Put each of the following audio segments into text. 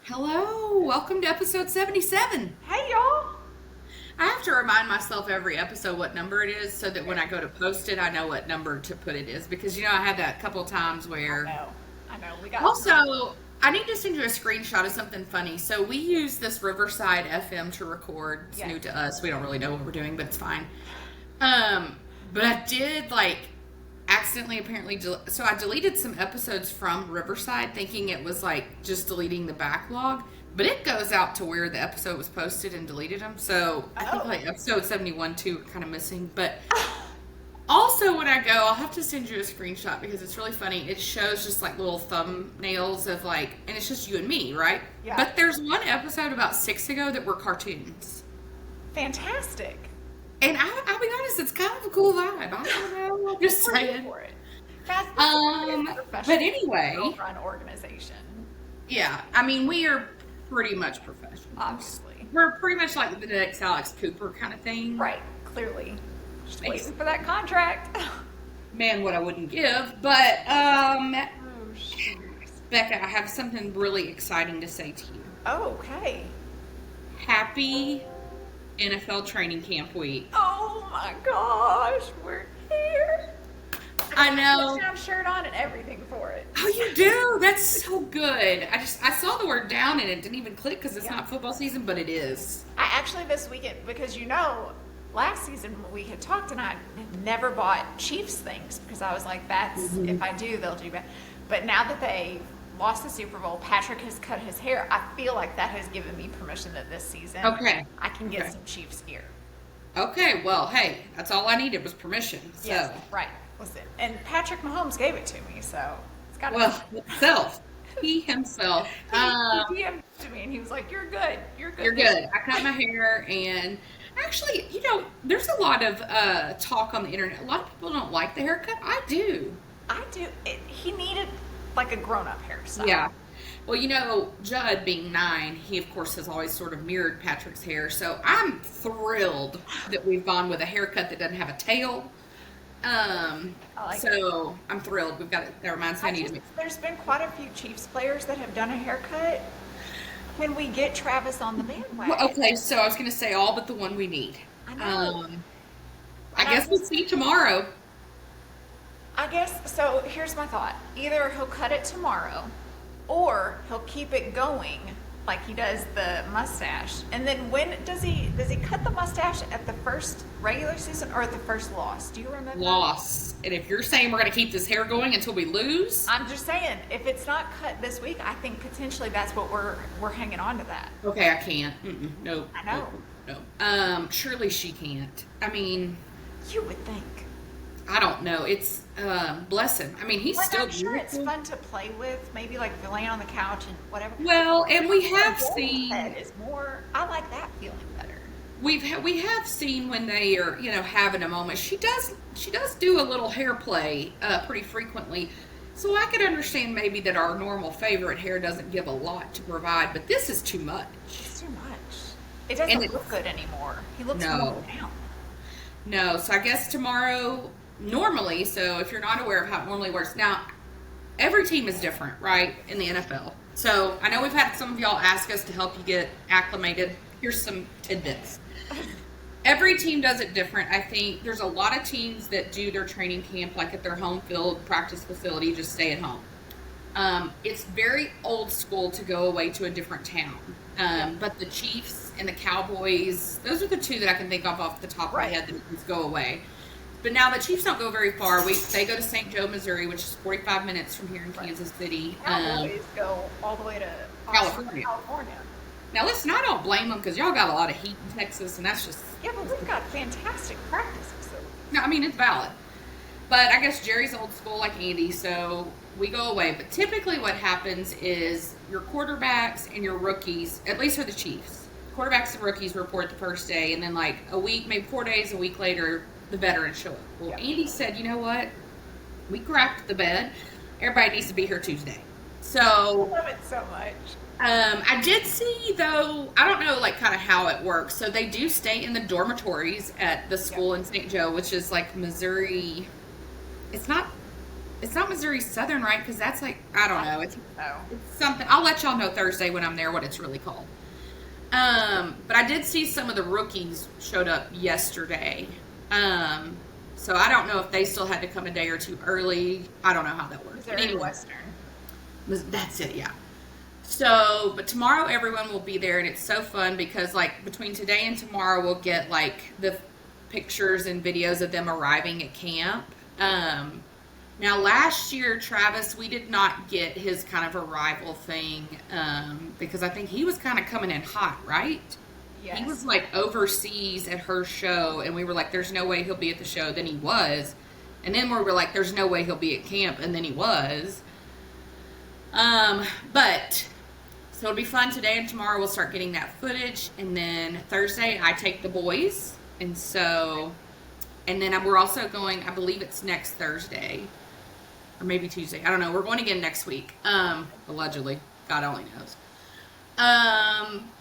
Hello, welcome to episode 77. Hey y'all! I have to remind myself every episode what number it is so that when I go to post it, I know what number to put it is. Because, I had that couple times I where. know, I know. We got Also, I need to send you a screenshot of something funny. So, we use this Riverside FM to record. It's yeah. new to us. We don't really know what we're doing, but it's fine. Um, but I did, accidentally apparently. So, I deleted some episodes from Riverside thinking it was, just deleting the backlog. But it goes out to where the episode was posted and deleted them. So I think Oh. episode 71 too are kind of missing. But also when I go, I'll have to send you a screenshot because it's really funny. It shows just little thumbnails of and it's just you and me, right? Yeah. But there's one episode about 6 ago that were cartoons. Fantastic. And I'll be honest, it's kind of a cool vibe. I don't know. I'm just We're here saying. for it. That's But anyway, run organization. yeah. I mean, we are pretty much professionals. Obviously. We're pretty much like the next Alex Cooper kind of thing. Right. Clearly. Just waiting Basically. for that contract. Man, what I wouldn't give. But, Oh shoot. Becca, I have something really exciting to say to you. Oh, okay. Happy NFL training camp week. Oh my gosh, we're here. I know. Touchdown shirt on and everything for it. Oh, you do? That's so good. I saw the word down and it didn't even click because it's Yeah. not football season, but it is. I actually this weekend because last season we had talked and I never bought Chiefs things because I was like, that's if I do, they'll do bad. But now that they lost the Super Bowl, Patrick has cut his hair. I feel like that has given me permission that this season Okay. I can get Okay. some Chiefs gear. Okay, well, hey, that's all I needed was permission. So, Yes, right. Listen, and Patrick Mahomes gave it to me, so it's got to well, himself. He himself. He DM'd to me and he was like, "You're good. You're good. You're good. I cut my hair, and actually, there's a lot of talk on the internet. A lot of people don't like the haircut. I do. I do. He needed like a grown-up hairstyle. Yeah. Well, Judd being 9, he of course has always sort of mirrored Patrick's hair. So I'm thrilled that we've gone with a haircut that doesn't have a tail. I like So I'm thrilled. We've got it. That reminds me, I need to make. There's been quite a few Chiefs players that have done a haircut. Can we get Travis on the bandwagon? Well, okay, so I was going to say all but the one we need. I know. I guess we'll see tomorrow. I guess so. Here's my thought: either he'll cut it tomorrow, or he'll keep it going like he does the mustache. And then when does he cut the mustache at the first regular season or at the first loss? Do you remember? Loss. And if you're saying we're going to keep this hair going until we lose, I'm just saying, if it's not cut this week, I think potentially that's what we're hanging on to that. okay, I can't. Nope. I know. No. Surely she can't. I mean, You would think. I don't know. It's bless him. I mean, he's Like, still I'm sure it's beautiful. fun to play with, maybe like laying on the couch and whatever. Well, and we have The seen head is more. I like that feeling better. we have seen when they are having a moment. She does do a little hair play pretty frequently. So I could understand maybe that our normal favorite hair doesn't give a lot to provide, but this is too much. It's too much. It doesn't look good anymore. He looks No. more down. No, so I guess tomorrow normally. So if you're not aware of how it normally works, now every team is different, right, in the NFL. So I know we've had some of y'all ask us to help you get acclimated. Here's some tidbits. Every team does it different. I think there's a lot of teams that do their training camp like at their home field practice facility, just stay at home. It's very old school to go away to a different town. But the Chiefs and the Cowboys, those are the two that I can think of off the top of my head that just go away. But now the Chiefs don't go very far. They go to St. Joe, Missouri, which is 45 minutes from here in Kansas City. Cowboys go all the way to California. California. Now listen, I don't blame them because y'all got a lot of heat in Texas, and that's just Yeah, but we've got fantastic practice facilities. no. I mean, it's valid. But I guess Jerry's old school like Andy, so we go away. But typically what happens is your quarterbacks and your rookies, at least for the Chiefs, quarterbacks and rookies report the first day, and then like a week, maybe 4 days, a week later, the veterans show up. Well, Yeah. Andy said, you know what? We cracked the bed. Everybody needs to be here Tuesday. So I love it so much. I did see, though, I don't know, kind of how it works. So they do stay in the dormitories at the school in St. Joe, which is like Missouri. It's not It's not Missouri Southern, right? Because that's like, I don't know. It's Oh. something. I'll let y'all know Thursday when I'm there what it's really called. But I did see some of the rookies showed up yesterday. So I don't know if they still had to come a day or two early. I don't know how that works. But Missouri anyway, Western. that's it, yeah. So, but tomorrow everyone will be there, and it's so fun because, like, between today and tomorrow, we'll get, like, the pictures and videos of them arriving at camp. Now, last year, Travis, we did not get his kind of arrival thing because I think he was kind of coming in hot, right? Yes. He was, like, overseas at her show, and we were like, there's no way he'll be at the show. Then he was. And then we were like, there's no way he'll be at camp, and then he was. But... So it'll be fun today and tomorrow. We'll start getting that footage. And then Thursday, I take the boys. And then we're also going, I believe it's next Thursday. Or maybe Tuesday. I don't know. We're going again next week. Allegedly. God only knows.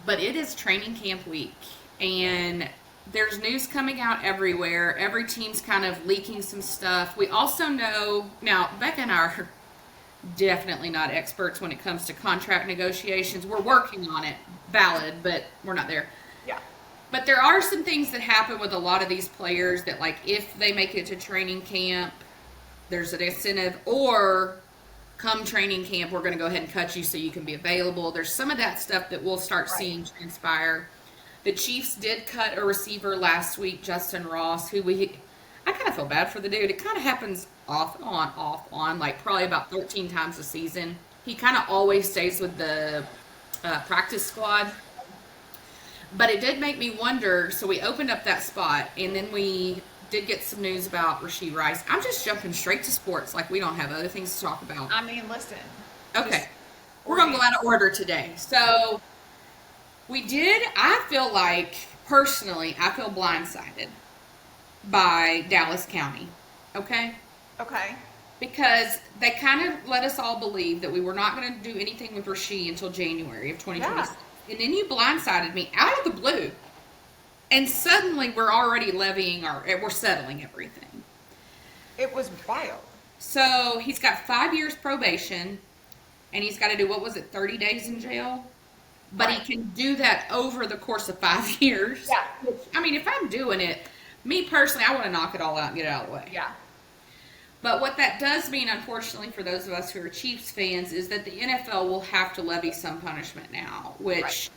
But it is training camp week. And there's news coming out everywhere. Every team's kind of leaking some stuff. We also know, now, Becca and I are definitely not experts when it comes to contract negotiations. We're working on it, valid, but we're not there. Yeah. But there are some things that happen with a lot of these players that, like, if they make it to training camp, there's an incentive, or come training camp, we're going to go ahead and cut you so you can be available. There's some of that stuff that we'll start seeing transpire. The Chiefs did cut a receiver last week, Justin Ross, who I kind of feel bad for the dude. It kind of happens off on, like probably about 13 times a season. He kind of always stays with the practice squad. But it did make me wonder, so we opened up that spot, and then we did get some news about Rashee Rice. I'm just jumping straight to sports like we don't have other things to talk about. I mean, listen. Okay. We're going to go out of order today. So I feel like, personally, I feel blindsided by Dallas County, okay? Okay. Because they kind of let us all believe that we were not going to do anything with Rashee until January of 2026. Yeah. And then you blindsided me out of the blue. And suddenly we're already we're settling everything. It was wild. So he's got 5 years probation, and he's got to do, 30 days in jail? But right. He can do that over the course of 5 years. Yeah. Which, I mean, if I'm doing it, me personally, I want to knock it all out and get it out of the way. Yeah. But what that does mean, unfortunately, for those of us who are Chiefs fans, is that the NFL will have to levy some punishment now, which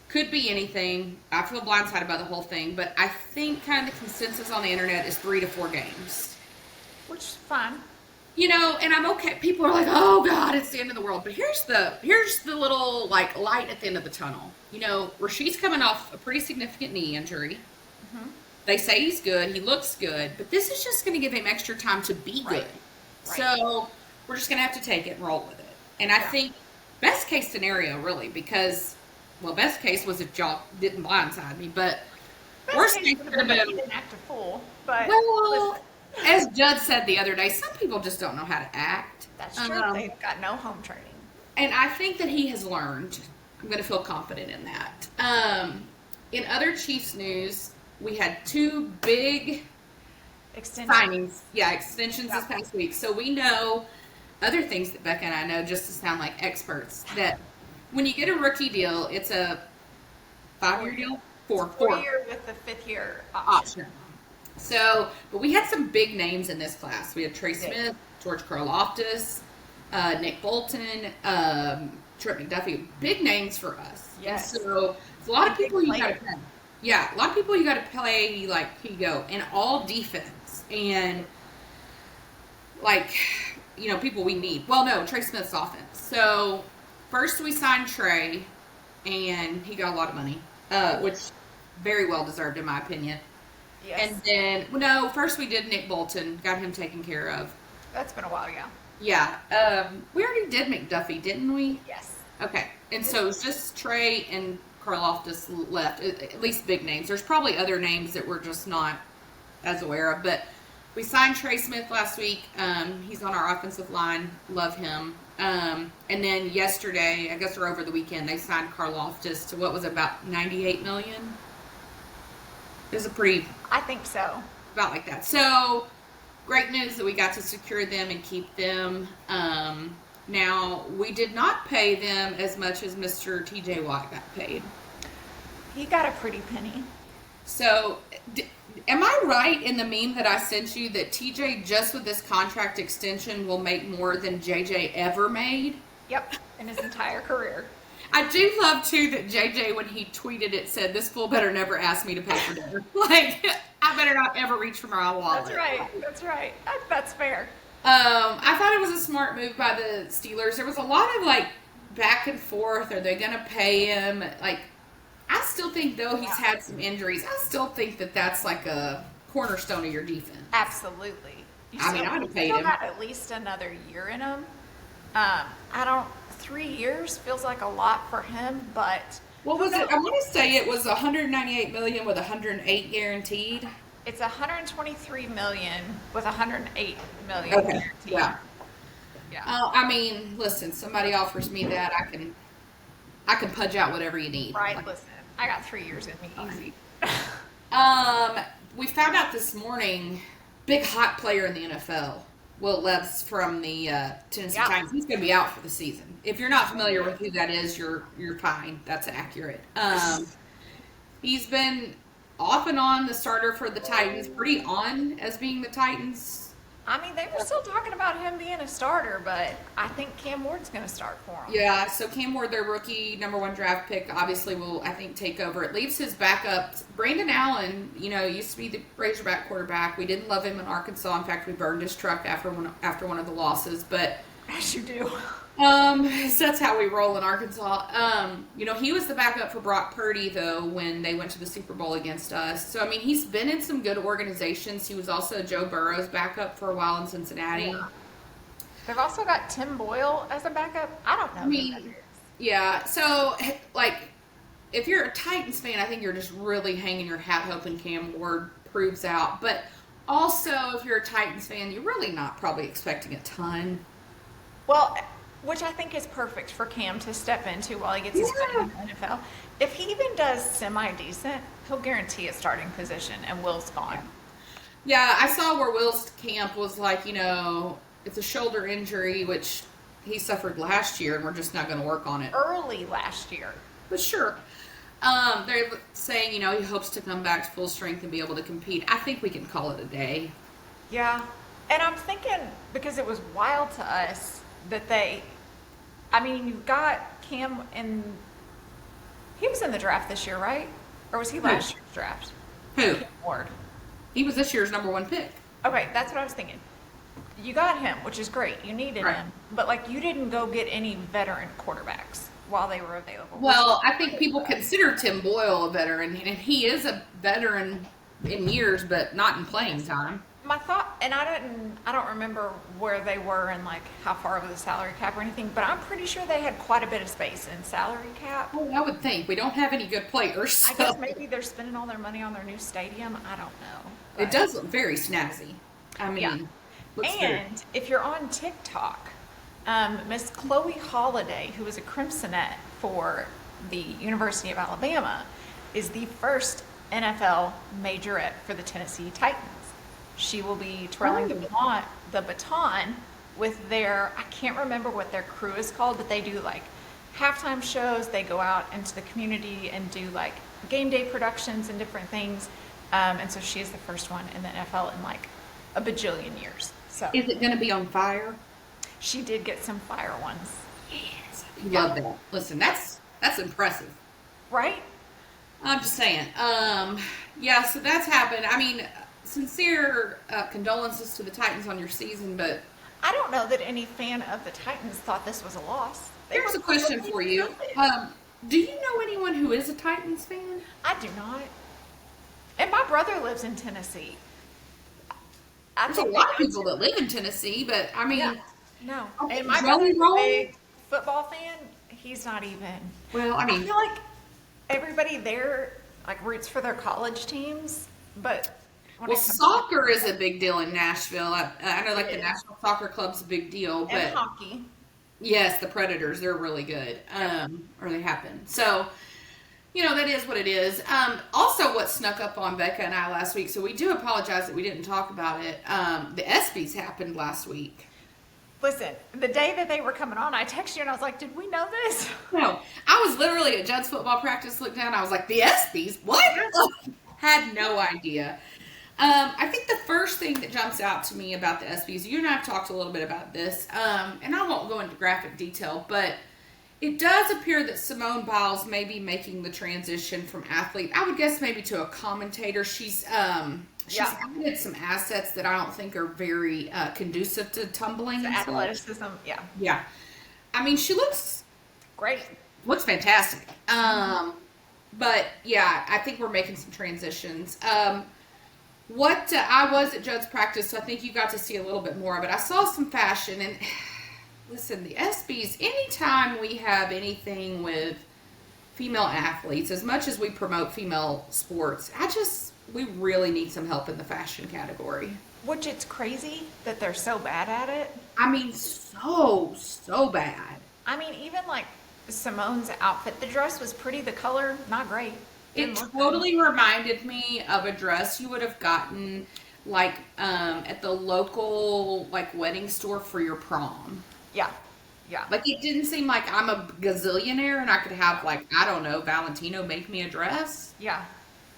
could be anything. I feel blindsided by the whole thing, but I think kind of the consensus on the internet is 3 to 4 games. Which is fine. You know, and I'm okay. People are like, oh, God, it's the end of the world. But here's the little, like, light at the end of the tunnel. You know, Rashee's coming off a pretty significant knee injury. Mm-hmm. They say he's good. He looks good. But this is just going to give him extra time to be good. Right. So we're just going to have to take it and roll with it. And I think best case scenario, really, because, well, best case was if y'all didn't blindside me. But worst case would have been, he didn't act a fool. But well, as Judd said the other day, some people just don't know how to act. That's true. They've got no home training. And I think that he has learned. I'm going to feel confident in that. In other Chiefs news, we had 2 big signings. Yeah, extensions this past week. So we know other things that Becca and I know, just to sound like experts, that when you get a rookie deal, it's a 5-year deal? 4-year with the 5th year option. So, but we had some big names in this class. We had Trey Smith, George Karlaftis, Nick Bolton, Trent McDuffie. Big names for us. Yes. And so, it's a lot of people you got to pay. Yeah, a lot of people you got to play like Pigo, and all defense. And, like, you know, people we need. Well, no, Trey Smith's offense. So, first we signed Trey, and he got a lot of money, which very well deserved in my opinion. Yes. And then, first we did Nick Bolton, got him taken care of. That's been a while, yeah. Yeah. We already did McDuffie, didn't we? Yes. Okay. And so it's just Trey and Karlaftis left, at least big names. There's probably other names that we're just not as aware of, but we signed Trey Smith last week. He's on our offensive line. Love him. And then yesterday, I guess, or over the weekend, they signed Karlaftis to what was about $98 million. It was a pretty... I think so. About like that. So, great news that we got to secure them and keep them. Now, we did not pay them as much as Mr. TJ Watt got paid. He got a pretty penny. So, am I right in the meme that I sent you that TJ, just with this contract extension, will make more than JJ ever made? Yep, in his entire career. I do love, too, that JJ, when he tweeted it, said, "This fool better never ask me to pay for dinner." Like, I better not ever reach for my wallet. That's right. That's fair. I thought it was a smart move by the Steelers. There was a lot of, like, back and forth. Are they going to pay him? Like, I still think, though he's had some injuries, I still think that that's like a cornerstone of your defense. Absolutely. I'd have paid him. Got at least another year in him. 3 years feels like a lot for him, but what was it? I want to say it was $198 million with $108 guaranteed. It's $123 million with $108 million guaranteed. Yeah. I mean, listen, somebody offers me that, I can pudge out whatever you need. Right. Like, listen, I got 3 years in me, easy. We found out this morning, big hot player in the NFL, Will Levis from the Tennessee Titans. He's going to be out for the season. If you're not familiar with who that is, you're fine. That's accurate. He's been off and on the starter for the Titans, pretty on as being the Titans. I mean, they were still talking about him being a starter, but I think Cam Ward's going to start for him. Yeah, so Cam Ward, their rookie number 1 draft pick, obviously will, I think, take over. It leaves his backup. Brandon Allen, used to be the Razorback quarterback. We didn't love him in Arkansas. In fact, we burned his truck after one of the losses. But as you do. That's how we roll in Arkansas. He was the backup for Brock Purdy, though, when they went to the Super Bowl against us. So, I mean, he's been in some good organizations. He was also Joe Burrow's backup for a while in Cincinnati. Yeah. They've also got Tim Boyle as a backup. I don't know who that is. Yeah, so, like, if you're a Titans fan, I think you're just really hanging your hat hoping Cam Ward proves out. But also, if you're a Titans fan, you're really not probably expecting a ton. Well, which I think is perfect for Cam to step into while he gets his foot in the NFL. If he even does semi-decent, he'll guarantee a starting position, and Will's gone. Yeah, I saw where Will's camp was like, it's a shoulder injury, which he suffered last year, and we're just not going to work on it. Early last year. But sure. They're saying, he hopes to come back to full strength and be able to compete. I think we can call it a day. Yeah. And I'm thinking, because it was wild to us, that you've got Cam he was in the draft this year, right? Or was he last year's draft? Who? Cam Ward. He was this year's number 1 pick. Okay, that's what I was thinking. You got him, which is great. You needed him. But, you didn't go get any veteran quarterbacks while they were available. Well, I think people consider Tim Boyle a veteran, and he is a veteran in years, but not in playing time. My thought, and I don't remember where they were and how far over the salary cap or anything, but I'm pretty sure they had quite a bit of space in salary cap. Well, I would think. We don't have any good players. So. I guess maybe they're spending all their money on their new stadium. I don't know. It does look very snazzy. I mean, and if you're on TikTok, Miss Chloe Holiday, who is a Crimsonette for the University of Alabama, is the first NFL majorette for the Tennessee Titans. She will be twirling the baton with their, I can't remember what their crew is called, but they do halftime shows. They go out into the community and do game day productions and different things. And so she is the first one in the NFL in a bajillion years. So is it going to be on fire? She did get some fire ones. Yes, love that. Listen, that's impressive, right? I'm just saying. So that's happened. I mean, sincere condolences to the Titans on your season, but I don't know that any fan of the Titans thought this was a loss. Here's a question for you. Do you know anyone who is a Titans fan? I do not. And my brother lives in Tennessee. There's a lot of people that live in Tennessee, but I mean, no. Okay, and my brother's a big football fan. He's not even. Well, I mean, I feel like everybody there roots for their college teams, but. Well, soccer is a big deal in Nashville. I know the National Soccer Club's a big deal, but and hockey. Yes, the Predators, they're really good. Or they have been. So, That is what it is. Also, what snuck up on Becca and I last week, so we do apologize that we didn't talk about it. The ESPYs happened last week. Listen, the day that they were coming on, I texted you and I was like, did we know this? No, I was literally at Judd's football practice, looked down, I was like, the ESPYs? What? Had no idea. I think the first thing that jumps out to me about the ESPYs, you and I have talked a little bit about this, and I won't go into graphic detail, but it does appear that Simone Biles may be making the transition from athlete, I would guess maybe to a commentator. She's added some assets that I don't think are very conducive to tumbling. The athleticism, yeah. Yeah. I mean, she looks great. Looks fantastic. But yeah, I think we're making some transitions. I was at Judd's practice, so I think you got to see a little bit more of it. I saw some fashion, and listen, the ESPYs, anytime we have anything with female athletes, as much as we promote female sports, we really need some help in the fashion category. Which it's crazy that they're so bad at it. I mean, so bad. I mean, even like Simone's outfit, the dress was pretty, the color, not great. It totally reminded me of a dress you would have gotten like at the local like wedding store for your prom. Yeah. Like it didn't seem like I'm a gazillionaire and I could have like, I don't know, Valentino make me a dress. Yeah.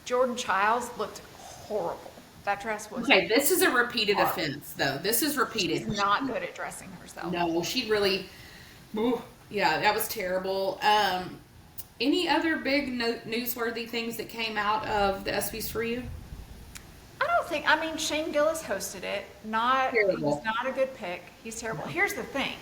Jordan Childs looked horrible. That dress was okay. This is a repeated offense, though. This is repeated. She's not good at dressing herself. No, she really. Yeah, that was terrible. Any other big newsworthy things that came out of the ESPYs for you? I don't think. I mean, Shane Gillis hosted it. He's not a good pick. He's terrible. Here's the thing: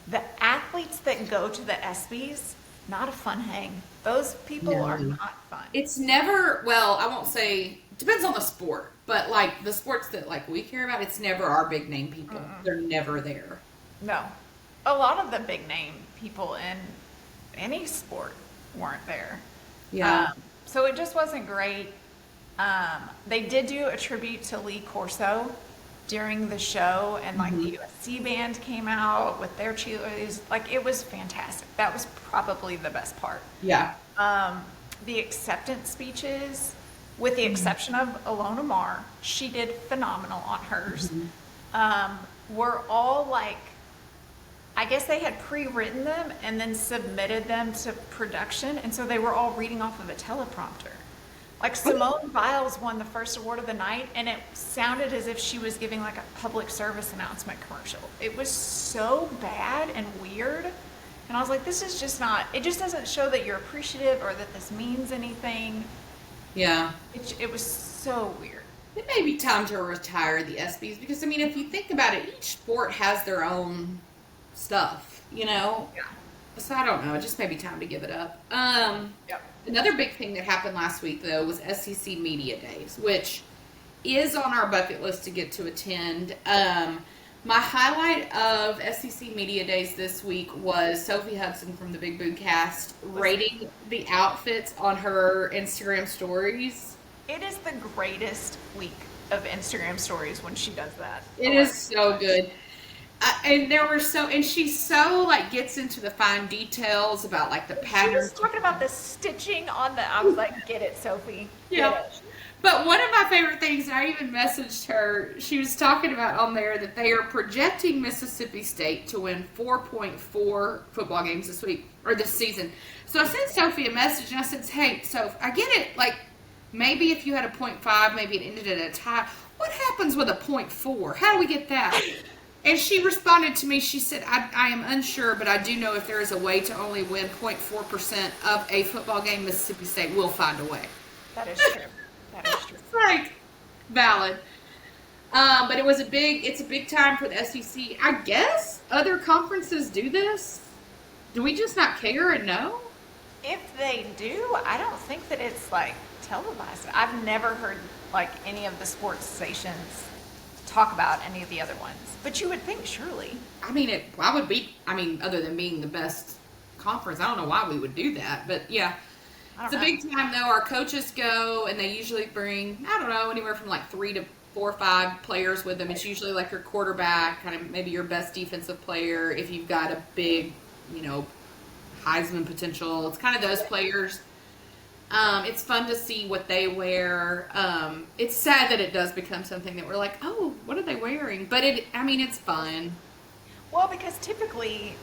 the athletes that go to the ESPYs, not a fun hang. Those people are not fun. It's never. Well, I won't say. Depends on the sport, but like the sports that like we care about, it's never our big name people. They're never there. No, a lot of the big name people in any sport weren't there. Yeah. So it just wasn't great. They did do a tribute to Lee Corso during the show, and like the USC band came out with their cheerleaders. Like it was fantastic. That was probably the best part. Yeah. The acceptance speeches, with the exception of Alona Mar, she did phenomenal on hers. Were all like, I guess they had pre-written them and then submitted them to production, and so they were all reading off of a teleprompter. Like Simone Biles won the first award of the night, and it sounded as if she was giving like a public service announcement commercial. It was so bad and weird, and I was like, this is just not, it just doesn't show that you're appreciative or that this means anything. Yeah. It was so weird. It may be time to retire the ESPYs because, I mean, if you think about it, each sport has their own stuff, Yeah. So I don't know. It just may be time to give it up. Yep. Another big thing that happened last week, though, was SEC Media Days, which is on our bucket list to get to attend. My highlight of SEC Media Days this week was Sophie Hudson from the Big Boo Cast rating the outfits on her Instagram stories. It is the greatest week of Instagram stories when she does that. It is so good. And she's so like gets into the fine details about like the patterns. She was talking about the stitching on I was like, get it, Sophie. Yeah. But one of my favorite things, and I even messaged her, she was talking about on there that they are projecting Mississippi State to win 4.4 football games this week, or this season. So I sent Sophie a message, and I said, hey, Soph, I get it. Like, maybe if you had a 0.5, maybe it ended at a tie. What happens with a 0.4? How do we get that? And she responded to me, she said, I am unsure, but I do know if there is a way to only win 0.4% of a football game, Mississippi State will find a way. That is true. That is true. It's like, valid. But it's a big time for the SEC. I guess other conferences do this. Do we just not care and know? If they do, I don't think that it's like televised. I've never heard like any of the sports stations talk about any of the other ones. But you would think, surely. I mean, other than being the best conference, I don't know why we would do that. But yeah, it's a big time though. Our coaches go, and they usually bring, I don't know, anywhere from like 3 to 4 or 5 players with them. It's usually like your quarterback, kind of maybe your best defensive player. If you've got a big, Heisman potential, it's kind of those players. It's fun to see what they wear. It's sad that it does become something that we're like, oh, what are they wearing? But it's fun. Well, because typically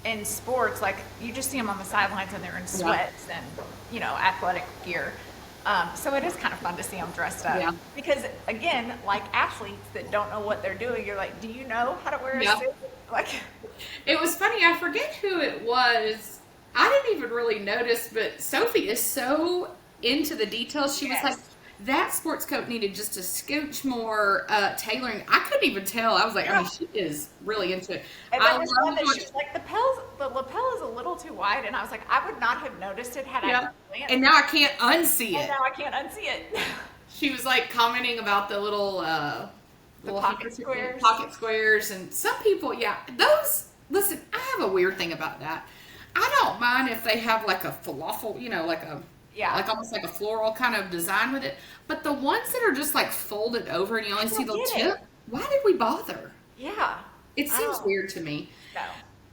in sports, like you just see them on the sidelines and they're in sweats and athletic gear. So it is kind of fun to see them dressed up. Yeah. Because again, like athletes that don't know what they're doing, you're like, do you know how to wear a suit? Like, it was funny. I forget who it was. I didn't even really notice, but Sophie is so into the details. She was like, that sports coat needed just a scooch more tailoring. I couldn't even tell. I was like, she is really into it. And then there's one that she's like, the lapel is a little too wide, and I was like, I would not have noticed it had I glanced. And now I can't unsee it. And now I can't unsee it. She was like commenting about the little pocket squares. Pocket squares, and some people, those. Listen, I have a weird thing about that. I don't mind if they have like a falafel, like almost like a floral kind of design with it. But the ones that are just like folded over and you only see the tip, why did we bother? Yeah. It seems weird to me. No.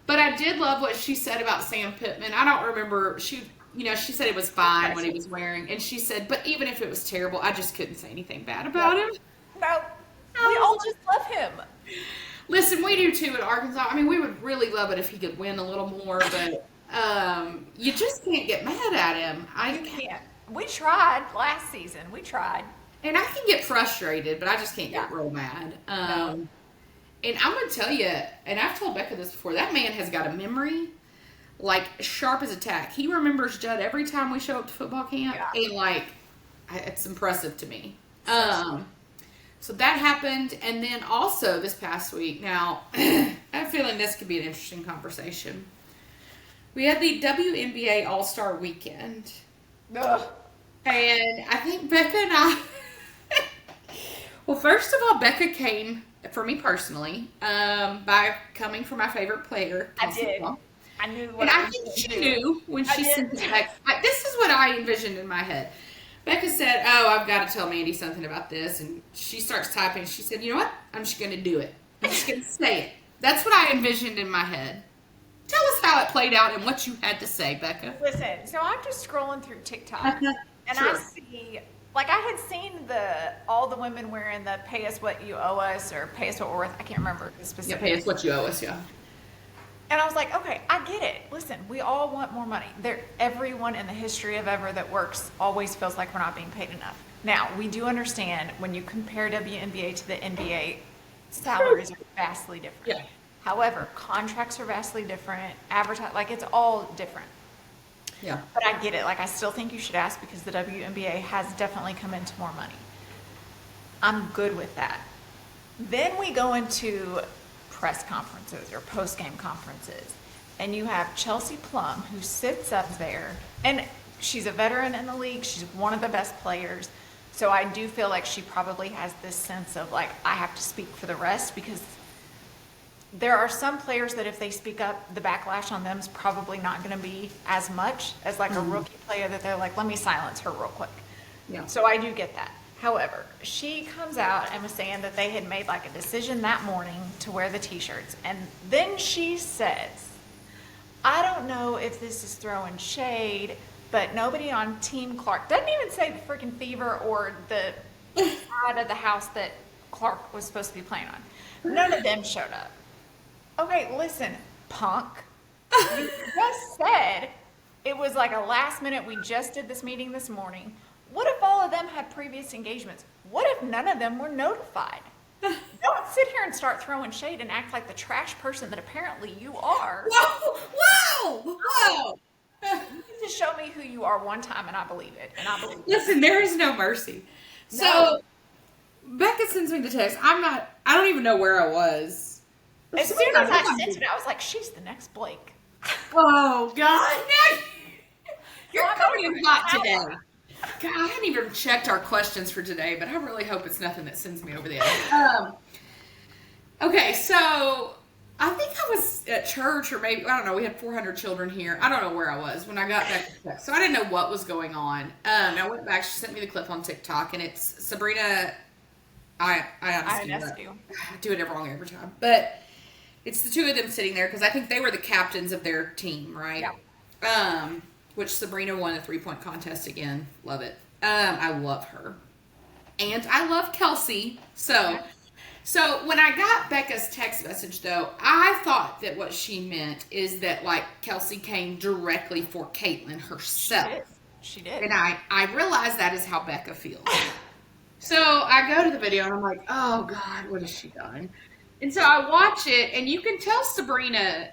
But I did love what she said about Sam Pittman. I don't remember. She said it was fine when he was wearing. And she said, but even if it was terrible, I just couldn't say anything bad about him. No. We all just love him. Listen, we do too at Arkansas. I mean, we would really love it if he could win a little more, but you just can't get mad at him. You can't. We tried last season. We tried. And I can get frustrated, but I just can't get real mad. No. And I'm going to tell you, and I've told Becca this before, that man has got a memory like sharp as a tack. He remembers Judd every time we show up to football camp, and it's impressive to me. So that happened, and then also this past week, now, I have a feeling this could be an interesting conversation. We had the WNBA All-Star Weekend. Ugh. And I think Becca and I... Well, first of all, Becca came, for me personally, by coming for my favorite player, Kelsey Plum. I knew what and I think she knew when she sent it back. This is what I envisioned in my head. Becca said, I've got to tell Mandy something about this. And she starts typing. She said, you know what? I'm just going to do it. I'm just going to say it. That's what I envisioned in my head. Tell us how it played out and what you had to say, Becca. Listen, so I'm just scrolling through TikTok. And I see, I had seen all the women wearing the pay us what you owe us or pay us what we're worth. I can't remember the specific. Yeah, pay us what you owe us, yeah. And I was like, okay, I get it. Listen, we all want more money. Everyone in the history of ever that works always feels like we're not being paid enough. Now, we do understand when you compare WNBA to the NBA, salaries are vastly different. Yeah. However, contracts are vastly different. It's all different. Yeah. But I get it. I still think you should ask because the WNBA has definitely come into more money. I'm good with that. Then we go into press conferences or post-game conferences, and you have Chelsea Plum, who sits up there, and she's a veteran in the league. She's one of the best players. So I do feel like she probably has this sense of I have to speak for the rest, because there are some players that if they speak up, the backlash on them is probably not going to be as much as a rookie player that they're like, let me silence her real quick. Yeah. So I do get that. However, she comes out and was saying that they had made a decision that morning to wear the t-shirts. And then she says, I don't know if this is throwing shade, but nobody on Team Clark, doesn't even say the freaking Fever or the side of the house that Clark was supposed to be playing on. None of them showed up. Okay, listen, punk. You just said it was a last minute, we just did this meeting this morning. What if all of them had previous engagements? What if none of them were notified? Don't sit here and start throwing shade and act like the trash person that apparently you are. Whoa! You need to show me who you are one time and I believe it. Listen, there is no mercy. No. So, Becca sends me the text. I don't even know where I was. As soon as I sent it, I was like, she's the next Blake. Oh, God. You're coming in hot today. God, I hadn't even checked our questions for today, but I really hope it's nothing that sends me over the edge. Okay, so I think I was at church, or maybe, I don't know, we had 400 children here. I don't know where I was when I got back to text. So I didn't know what was going on. I went back, she sent me the clip on TikTok, and it's Sabrina Ionescu. I do it wrong every time. But it's the two of them sitting there, because I think they were the captains of their team, right? Yeah. which Sabrina won the 3-point contest again. Love it. I love her. And I love Kelsey. So when I got Becca's text message, though, I thought that what she meant is that, like, Kelsey came directly for Caitlin herself. She did. And I realized that is how Becca feels. So I go to the video and I'm like, oh God, what has she done? And so I watch it and you can tell Sabrina,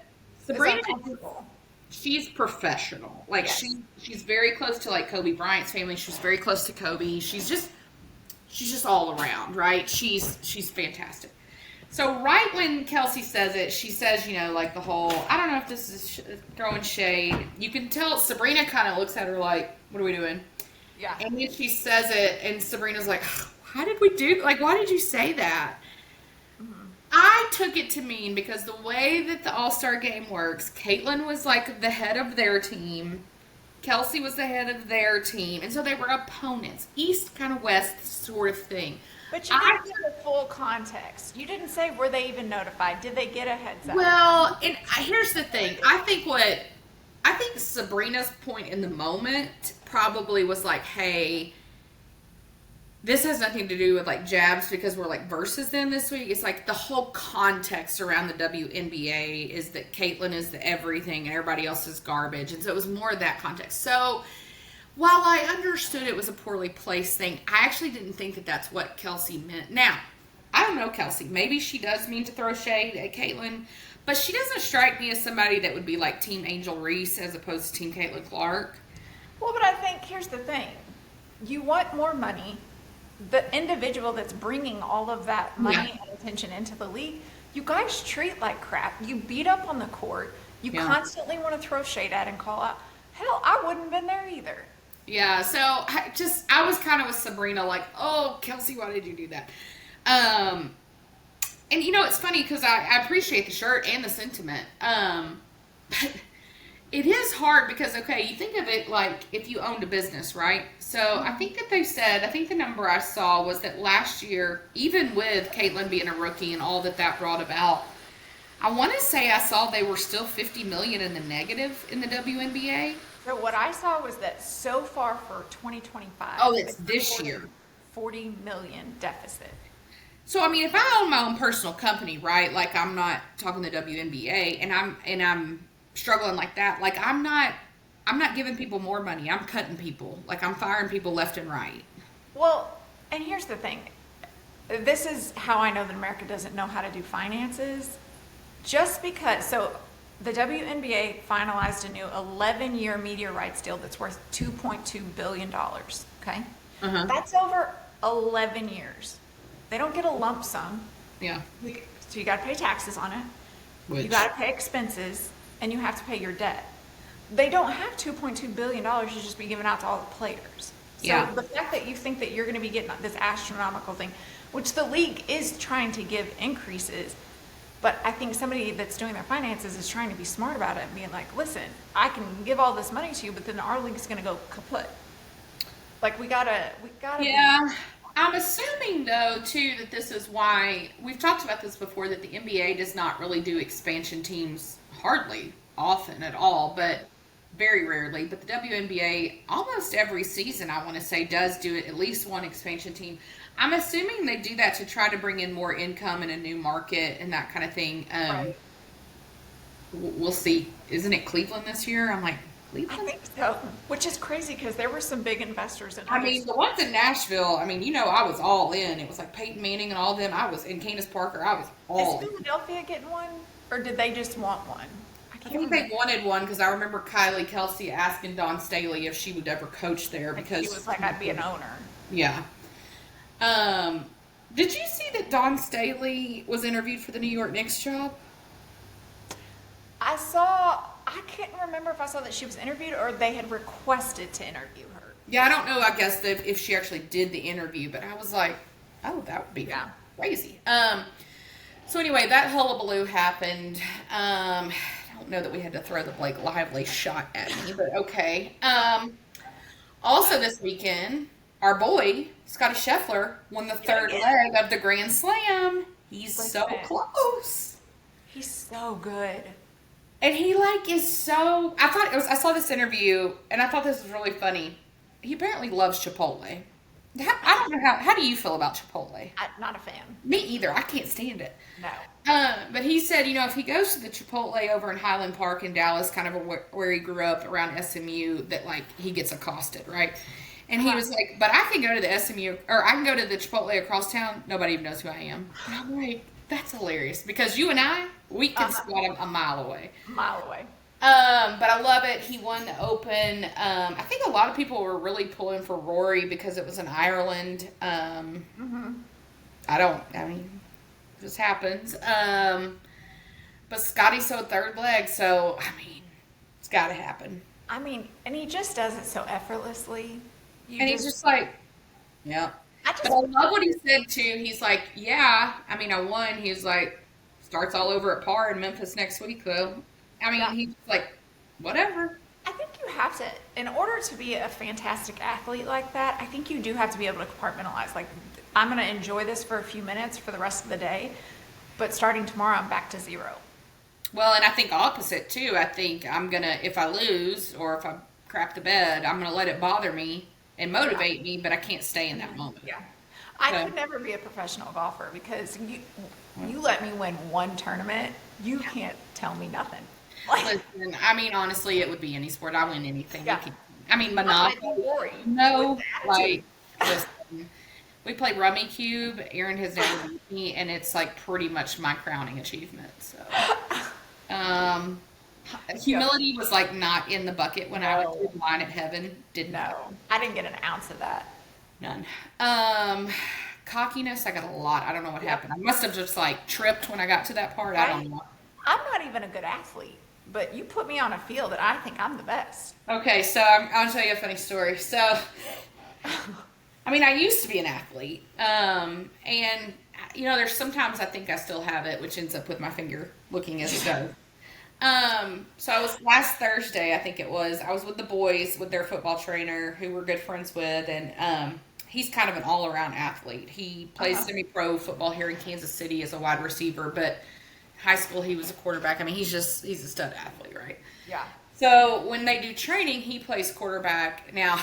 she's professional. Like she's very close to like Kobe Bryant's family. She's very close to Kobe. She's just all around, right? She's fantastic. So right when Kelsey says it, she says, you know, like the whole, I don't know if this is throwing shade. You can tell Sabrina kind of looks at her like, what are we doing? Yeah. And then she says it, and Sabrina's like, how did we do, like, why did you say that? Mm-hmm. I took it to mean, because the way that the All-Star game works, Caitlin was like the head of their team. Kelsey was the head of their team. And so they were opponents. East, kind of west sort of thing. But you didn't give the full context. You didn't say, were they even notified? Did they get a heads up? Well, and here's the thing. I think Sabrina's point in the moment probably was like, hey, this has nothing to do with like jabs because we're like versus them this week. It's like the whole context around the WNBA is that Caitlin is the everything and everybody else is garbage. And so it was more of that context. So while I understood it was a poorly placed thing, I actually didn't think that that's what Kelsey meant. Now, I don't know Kelsey. Maybe she does mean to throw shade at Caitlin, but she doesn't strike me as somebody that would be like Team Angel Reese as opposed to Team Caitlin Clark. Well, but I think here's the thing. You want more money. The individual that's bringing all of that money and attention into the league, you guys treat like crap. You beat up on the court. You constantly want to throw shade at and call out. Hell, I wouldn't have been there either. Yeah, so I was kind of with Sabrina like, oh, Kelsey, why did you do that? And, you know, it's funny because I appreciate the shirt and the sentiment. But it is hard because, okay, you think of it like if you owned a business, right? So I think that they said, I think the number I saw was that last year, even with Caitlin being a rookie and all that brought about, I want to say I saw they were still $50 million in the negative in the WNBA. So what I saw was that so far for 2025. Oh, it's this year. $40 million deficit. So I mean, if I own my own personal company, right? Like I'm not talking the WNBA, and I'm struggling like that. Like I'm not giving people more money. I'm cutting people. Like I'm firing people left and right. Well, and here's the thing. This is how I know that America doesn't know how to do finances. Just because, so the WNBA finalized a new 11-year media rights deal that's worth $2.2 billion, okay? Uh-huh. That's over 11 years. They don't get a lump sum. Yeah. So you got to pay taxes on it. You got to pay expenses, and you have to pay your debt. They don't have $2.2 billion to just be given out to all the players. So the fact that you think that you're going to be getting this astronomical thing, which the league is trying to give increases, but I think somebody that's doing their finances is trying to be smart about it and being like, listen, I can give all this money to you, but then our league's going to go kaput. Like we gotta. Yeah. I'm assuming, though, too, that this is why, we've talked about this before, that the NBA does not really do expansion teams hardly, often at all, but very rarely. But the WNBA, almost every season, I want to say, does do at least one expansion team. I'm assuming they do that to try to bring in more income in a new market and that kind of thing. Right. We'll see. Isn't it Cleveland this year? I'm like, Cleveland? I think so. Which is crazy because there were some big investors in. I mean, the ones in Nashville. I mean, you know, I was all in. It was like Peyton Manning and all of them. I was in Candace Parker. I was all. Is Philadelphia getting one, or did they just want one? I think they wanted one because I remember Kelsey asking Dawn Staley if she would ever coach there because she was like, "I'd be an owner." Yeah. Did you see that Dawn Staley was interviewed for the New York Knicks job? I saw. I can't remember if I saw that she was interviewed or they had requested to interview her. Yeah, I don't know, I guess, if she actually did the interview, but I was like, oh, that would be crazy. So anyway, that hullabaloo happened. I don't know that we had to throw the Blake Lively shot at me, but okay. Also this weekend, our boy, Scottie Scheffler, won the third leg of the Grand Slam. He's so close. He's so good. And he like is so. I saw this interview and I thought this was really funny. He apparently loves Chipotle. I don't know how do you feel about Chipotle? Not a fan. Me either. I can't stand it. No. But he said, if he goes to the Chipotle over in Highland Park in Dallas, kind of where he grew up around SMU, that like he gets accosted, right? And he was like, but I can go to the SMU or I can go to the Chipotle across town. Nobody even knows who I am. And I'm like, that's hilarious because you and we can spot him a mile away. But I love it. He won the Open. I think a lot of people were really pulling for Rory because it was in Ireland. This happens. But Scottie's so third leg, so, it's got to happen. And he just does it so effortlessly. He's just like, yeah. But I love what he said, too. He's like, yeah, I won. He's like, starts all over at par in Memphis next week, though. He's like, whatever. I think you have to, in order to be a fantastic athlete like that, I think you do have to be able to compartmentalize. Like, I'm going to enjoy this for a few minutes for the rest of the day, but starting tomorrow, I'm back to zero. Well, and I think opposite, too. I think I'm going to, if I lose or if I crap the bed, I'm going to let it bother me and motivate me, but I can't stay in that moment. Yeah. I could never be a professional golfer because you let me win one tournament, you can't tell me nothing. Listen, honestly, it would be any sport. I win anything. Yeah. Monopoly. No, like, listen, we play Rummy Cube. Aaron has never beat me, and it's like pretty much my crowning achievement. So, humility was like not in the bucket when I went through the line at heaven. I didn't get an ounce of that. None. Cockiness, I got a lot. I don't know what happened. I must have just like tripped when I got to that part. I don't know. I'm not even a good athlete, but you put me on a field that I think I'm the best. Okay, so I'll tell you a funny story. So, I used to be an athlete, and there's sometimes I think I still have it, which ends up with my finger looking as it does. So I was last Thursday, I think it was. I was with the boys with their football trainer, who we're good friends with, and he's kind of an all-around athlete. He plays semi-pro football here in Kansas City as a wide receiver, but high school he was a quarterback. He's a stud athlete, right? Yeah. So when they do training, he plays quarterback. Now,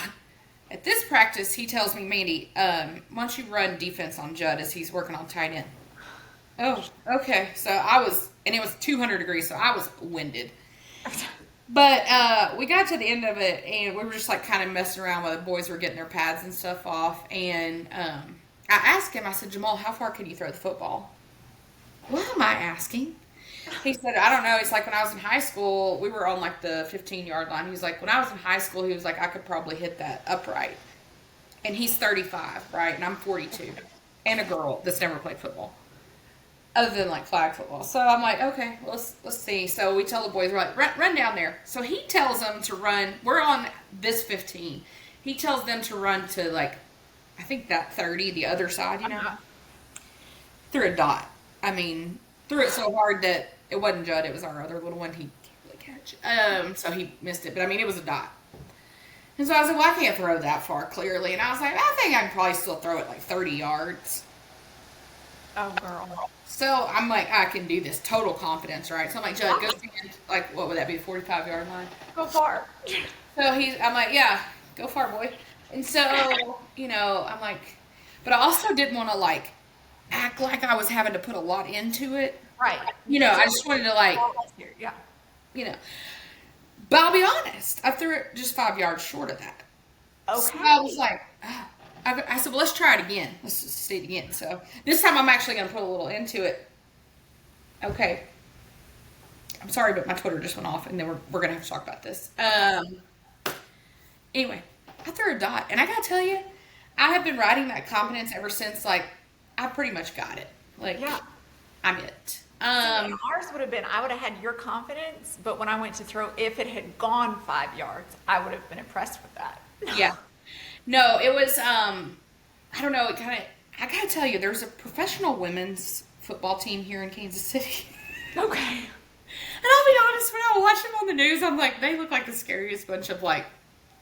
at this practice, he tells me, Mandy, why don't you run defense on Judd as he's working on tight end? Oh, okay. So and it was 200 degrees, so I was winded. But we got to the end of it, and we were just like kind of messing around while the boys were getting their pads and stuff off. And I asked him, I said, Jamal, how far can you throw the football? What am I asking? He said, I don't know. It's like when I was in high school, we were on like the 15-yard line. He's like, when I was in high school, he was like, I could probably hit that upright. And he's 35, right? And I'm 42. And a girl that's never played football. Other than like flag football. So I'm like, okay, let's see. So we tell the boys, we're like, run down there. So he tells them to run. We're on this 15. He tells them to run to like, I think that 30, the other side, through a dot. Threw it so hard that it wasn't Judd, it was our other little one. He can't really catch. So he missed it. But it was a dot. And so I was like, well, I can't throw that far clearly. And I was like, I think I can probably still throw it like 30 yards. Oh, girl. So I'm like, I can do this. Total confidence, right? So I'm like, Judd, go stand, like, what would that be, the 45-yard line? Go far. So I'm like, yeah, go far, boy. And so, I'm like, but I also didn't want to, like, act like I was having to put a lot into it. Right. I just wanted to, like, yeah. But I'll be honest, I threw it just 5 yards short of that. Okay. So I was like, I said, well, let's try it again. Let's just see it again. So this time I'm actually going to put a little into it. Okay. I'm sorry, but my Twitter just went off, and then we're going to have to talk about this. Anyway, I threw a dot, and I got to tell you, I have been riding that confidence ever since, like, I pretty much got it. Like, yeah. I'm it. Ours would have been, I would have had your confidence, but when I went to throw, if it had gone 5 yards, I would have been impressed with that. Yeah. No, it was, I don't know, I gotta tell you, there's a professional women's football team here in Kansas City. Okay. And I'll be honest, when I watch them on the news, I'm like, they look like the scariest bunch of, like,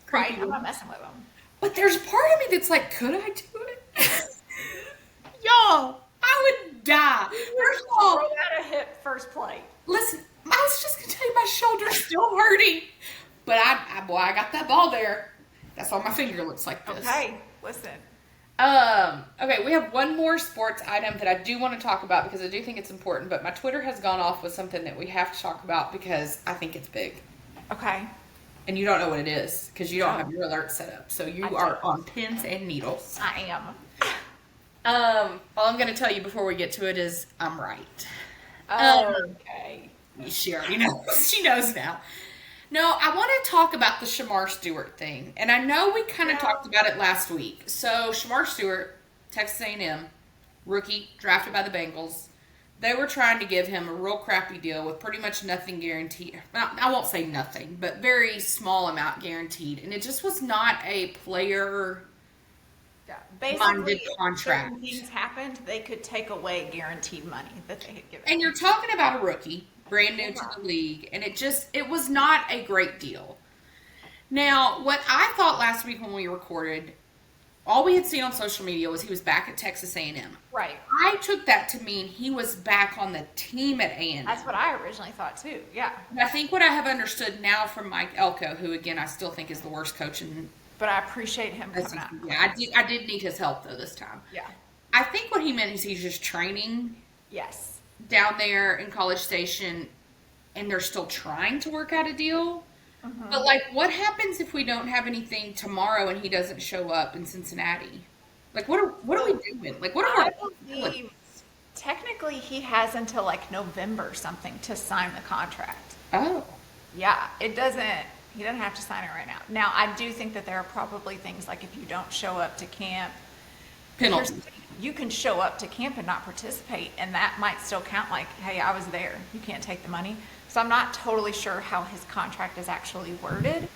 creepy. Right, I'm not messing with them. But there's a part of me that's like, could I do it? Y'all, I would die. First of all, throw out a hit first play. Listen, I was just gonna tell you, my shoulder's still hurting, but I got that ball there. That's why my finger looks like this. Okay, listen. Okay, we have one more sports item that I do want to talk about because I do think it's important, but my Twitter has gone off with something that we have to talk about because I think it's big. Okay. And you don't know what it is because you don't have your alert set up. So you are on pins and needles. I am. All I'm going to tell you before we get to it is I'm right. Okay. She already knows. She knows now. No, I want to talk about the Shamar Stewart thing. And I know we kind of talked about it last week. So Shamar Stewart, Texas A&M, rookie, drafted by the Bengals. They were trying to give him a real crappy deal with pretty much nothing guaranteed. I won't say nothing, but very small amount guaranteed. And it just was not a player Basically, contract. if things happened, they could take away guaranteed money that they had given. And you're talking about a rookie, brand new to the league, and it was not a great deal. Now, what I thought last week when we recorded, all we had seen on social media was he was back at Texas A&M. Right. I took that to mean he was back on the team at A&M. That's what I originally thought too. Yeah. And I think what I have understood now from Mike Elko, who again I still think is the worst coach in. But I appreciate him coming out. Yeah, I did need his help though this time. Yeah. I think what he meant is he's just training. Yes. Down there in College Station, and they're still trying to work out a deal. Mm-hmm. But like, what happens if we don't have anything tomorrow and he doesn't show up in Cincinnati? Like, what are we doing? Like, what are our possibilities? Technically, he has until like November something to sign the contract. Oh. Yeah, it doesn't. He doesn't have to sign it right now. Now, I do think that there are probably things like if you don't show up to camp, penalties. You can show up to camp and not participate, and that might still count like, hey, I was there. You can't take the money. So I'm not totally sure how his contract is actually worded,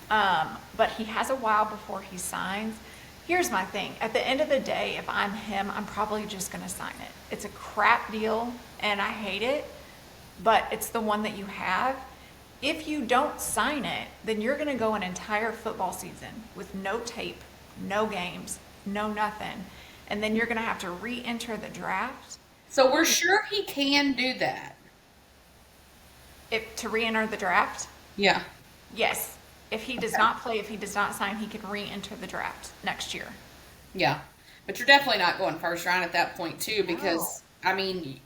but he has a while before he signs. Here's my thing. At the end of the day, if I'm him, I'm probably just going to sign it. It's a crap deal, and I hate it, but it's the one that you have. If you don't sign it, then you're going to go an entire football season with no tape, no games, no nothing. And then you're going to have to re-enter the draft. So we're sure he can do that. To re-enter the draft? Yeah. Yes. If he does not play, if he does not sign, he can re-enter the draft next year. Yeah. But you're definitely not going first round at that point, too, because, I mean,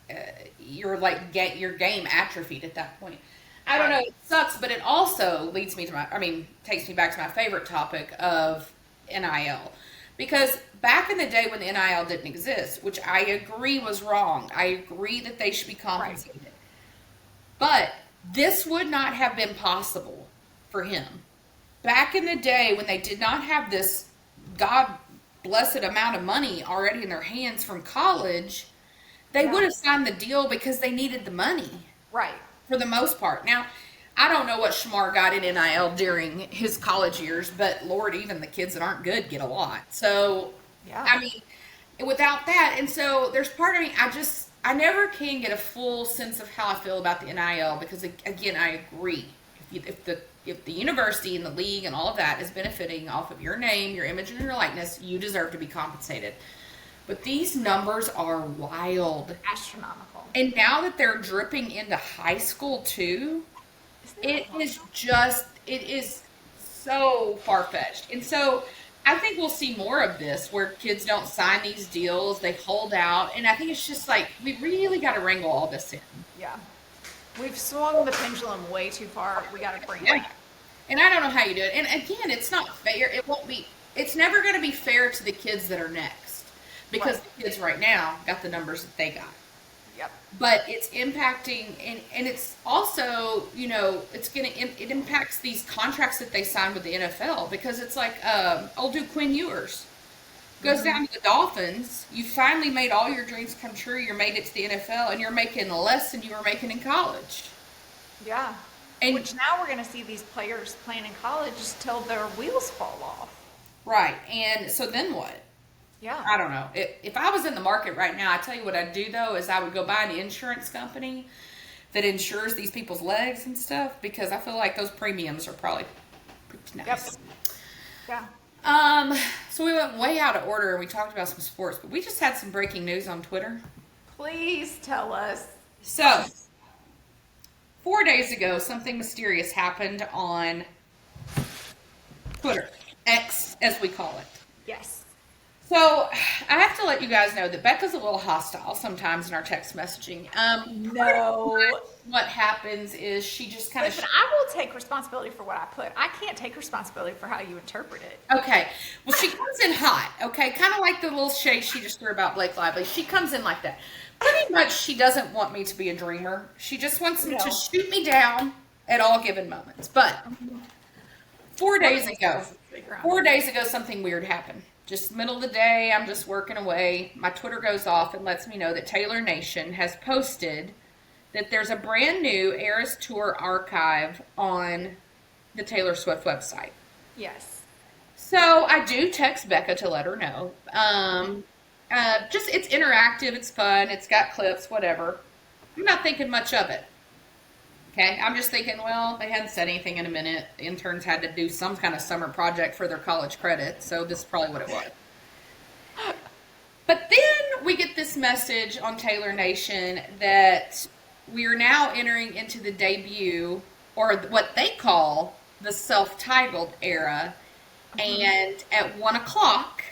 you're like, your game atrophied at that point. I don't know, it sucks, but it also leads me to takes me back to my favorite topic of NIL. Because back in the day when the NIL didn't exist, which I agree was wrong, I agree that they should be compensated. Right. But this would not have been possible for him. Back in the day when they did not have this God blessed amount of money already in their hands from college, they would have signed the deal because they needed the money. Right. For the most part. Now, I don't know what Shamar got in NIL during his college years, but Lord, even the kids that aren't good get a lot. So, I mean, without that, and so there's part of me, I never can get a full sense of how I feel about the NIL because, again, I agree. If the university and the league and all of that is benefiting off of your name, your image, and your likeness, you deserve to be compensated. But these numbers are wild. Astronomical. And now that they're dripping into high school too, it is so far-fetched. And so I think we'll see more of this where kids don't sign these deals, they hold out. And I think it's just like, we really got to wrangle all this in. Yeah. We've swung the pendulum way too far. We got to bring it back. And I don't know how you do it. And again, it's not fair. It's never going to be fair to the kids that are next. Because the kids right now got the numbers that they got. Yep. But it's impacting, and it's also, it impacts these contracts that they signed with the NFL because it's like, old dude Quinn Ewers goes down to the Dolphins. You finally made all your dreams come true. You made it to the NFL, and you're making less than you were making in college. Yeah. And which now we're going to see these players playing in college till their wheels fall off. Right. And so then what? Yeah. I don't know. If I was in the market right now, I tell you what I'd do though is I would go buy an insurance company that insures these people's legs and stuff because I feel like those premiums are probably pretty nice. Yep. Yeah. So we went way out of order and we talked about some sports, but we just had some breaking news on Twitter. Please tell us. So 4 days ago, something mysterious happened on Twitter, X as we call it. Yes. So I have to let you guys know that Becca's a little hostile sometimes in our text messaging. No. What happens is she just kind of. Listen, I will take responsibility for what I put. I can't take responsibility for how you interpret it. Okay. Well, she comes in hot, okay? Kind of like the little shade she just threw about Blake Lively. She comes in like that. Pretty much she doesn't want me to be a dreamer. She just wants to shoot me down at all given moments. But 4 days ago, something weird happened. Just middle of the day, I'm just working away. My Twitter goes off and lets me know that Taylor Nation has posted that there's a brand new Eras Tour archive on the Taylor Swift website. Yes. So I do text Becca to let her know. Just it's interactive, it's fun, it's got clips, whatever. I'm not thinking much of it. Okay, I'm just thinking, well, they hadn't said anything in a minute. The interns had to do some kind of summer project for their college credit, so this is probably what it was. But then we get this message on Taylor Nation that we are now entering into the debut, or what they call the self-titled era, and at 1 o'clock,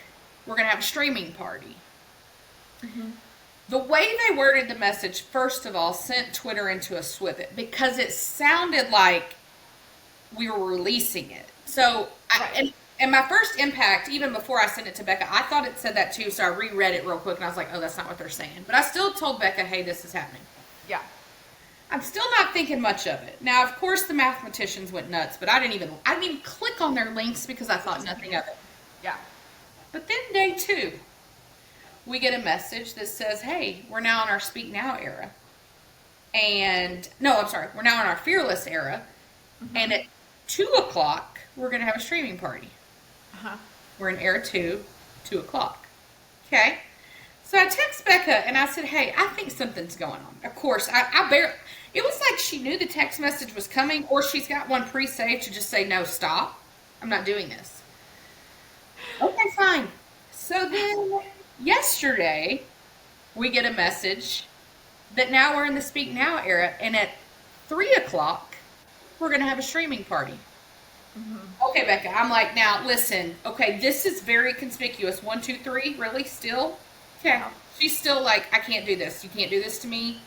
we're going to have a streaming party. The way they worded the message, first of all, sent Twitter into a swivet because it sounded like we were releasing it. So, and my first impact, even before I sent it to Becca, I thought it said that too, so I reread it real quick, and I was like, oh, that's not what they're saying. But I still told Becca, hey, this is happening. Yeah. I'm still not thinking much of it. Now, of course, the mathematicians went nuts, but I didn't even click on their links because I thought nothing of it. Yeah. But then day 2, we get a message that says, hey, we're now in our Speak Now era. We're now in our Fearless era. And at 2 o'clock, we're going to have a streaming party. We're in era 2 o'clock. Okay? So I text Becca and I said, hey, I think something's going on. Of course, it was like she knew the text message was coming, or she's got one pre-saved to just say, no, stop. I'm not doing this. Okay, fine. So then yesterday, we get a message that now we're in the Speak Now era, and at 3 o'clock, we're going to have a streaming party. Okay, Becca, I'm like, now, listen, okay, this is very conspicuous. 1, 2, 3, really, still? Okay. She's still like, I can't do this. You can't do this to me.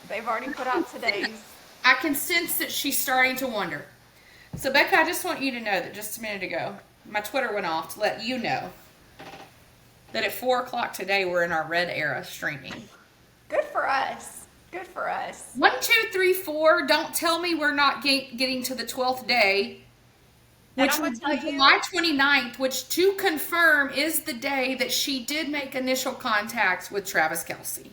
They've already put out today's. I can sense that she's starting to wonder. So, Becca, I just want you to know that just a minute ago, my Twitter went off to let you know that at 4 o'clock today, we're in our red era streaming. Good for us. Good for us. 1, 2, 3, 4. Don't tell me we're not getting to the 12th day, which was July 29th, which to confirm is the day that she did make initial contacts with Travis Kelsey.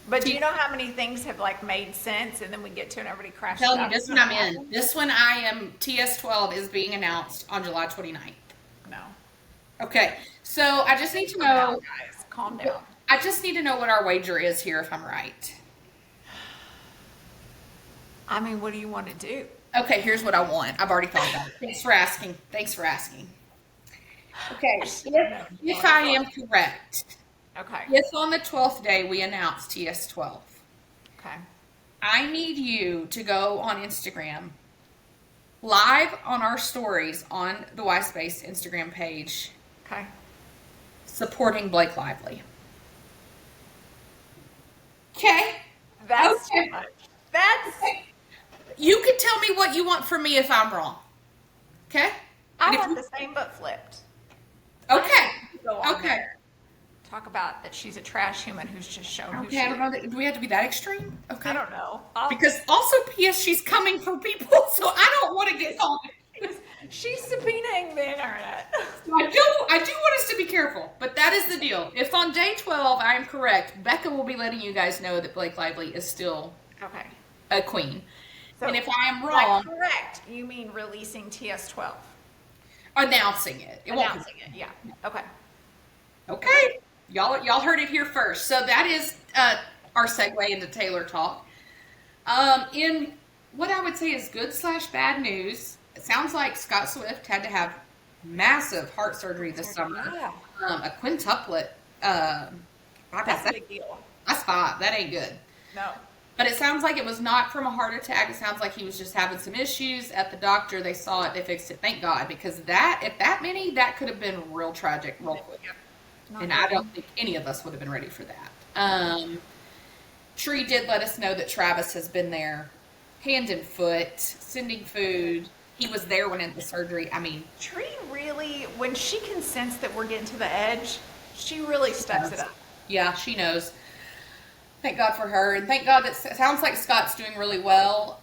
But do you know how many things have like made sense, and then we get to it and everybody crashes Tell out? me, this one I'm in. This one TS12 is being announced on July 29th. No. Okay, so I just need to know, guys, calm down. I just need to know what our wager is here if I'm right. I mean, what do you want to do? Okay, here's what I want. I've already thought about it. Thanks for asking. Okay, if I am correct, Okay. if on the 12th day we announce TS12, Okay. I need you to go on Instagram, live on our stories on the Y-Space Instagram page, Okay. supporting Blake Lively. Okay? That's Okay. too much. That's. You can tell me what you want from me if I'm wrong. Okay? I want the same but flipped. Okay. Go on Okay. there. Talk about that she's a trash human who's just shown who she Okay, I don't is. know. Do we have to be that extreme? Okay. I don't know. Because also, P.S., she's coming for people, so I don't want to get on it. She's subpoenaing the internet. I do want us to be careful, but that is the deal. If on day 12 I am correct, Becca will be letting you guys know that Blake Lively is still Okay. a queen. So, and if I am by wrong, correct, you mean releasing TS12? announcing it. Announcing it, yeah. Okay. Okay. Y'all heard it here first. So that is our segue into Taylor talk. In what I would say is good/bad news, it sounds like Scott Swift had to have massive heart surgery this summer. Yeah. A quintuplet. That's a big deal. That's 5. That ain't good. No. But it sounds like it was not from a heart attack. It sounds like he was just having some issues at the doctor. They saw it. They fixed it. Thank God. Because if that many, that could have been real tragic real quick. Not And good. I don't think any of us would have been ready for that. Tree did let us know that Travis has been there hand and foot, sending food. He was there when in the surgery. I mean, Tree really, when she can sense that we're getting to the edge, she really steps it up. yeah, she knows. Thank God for her, and thank God that sounds like Scott's doing really well.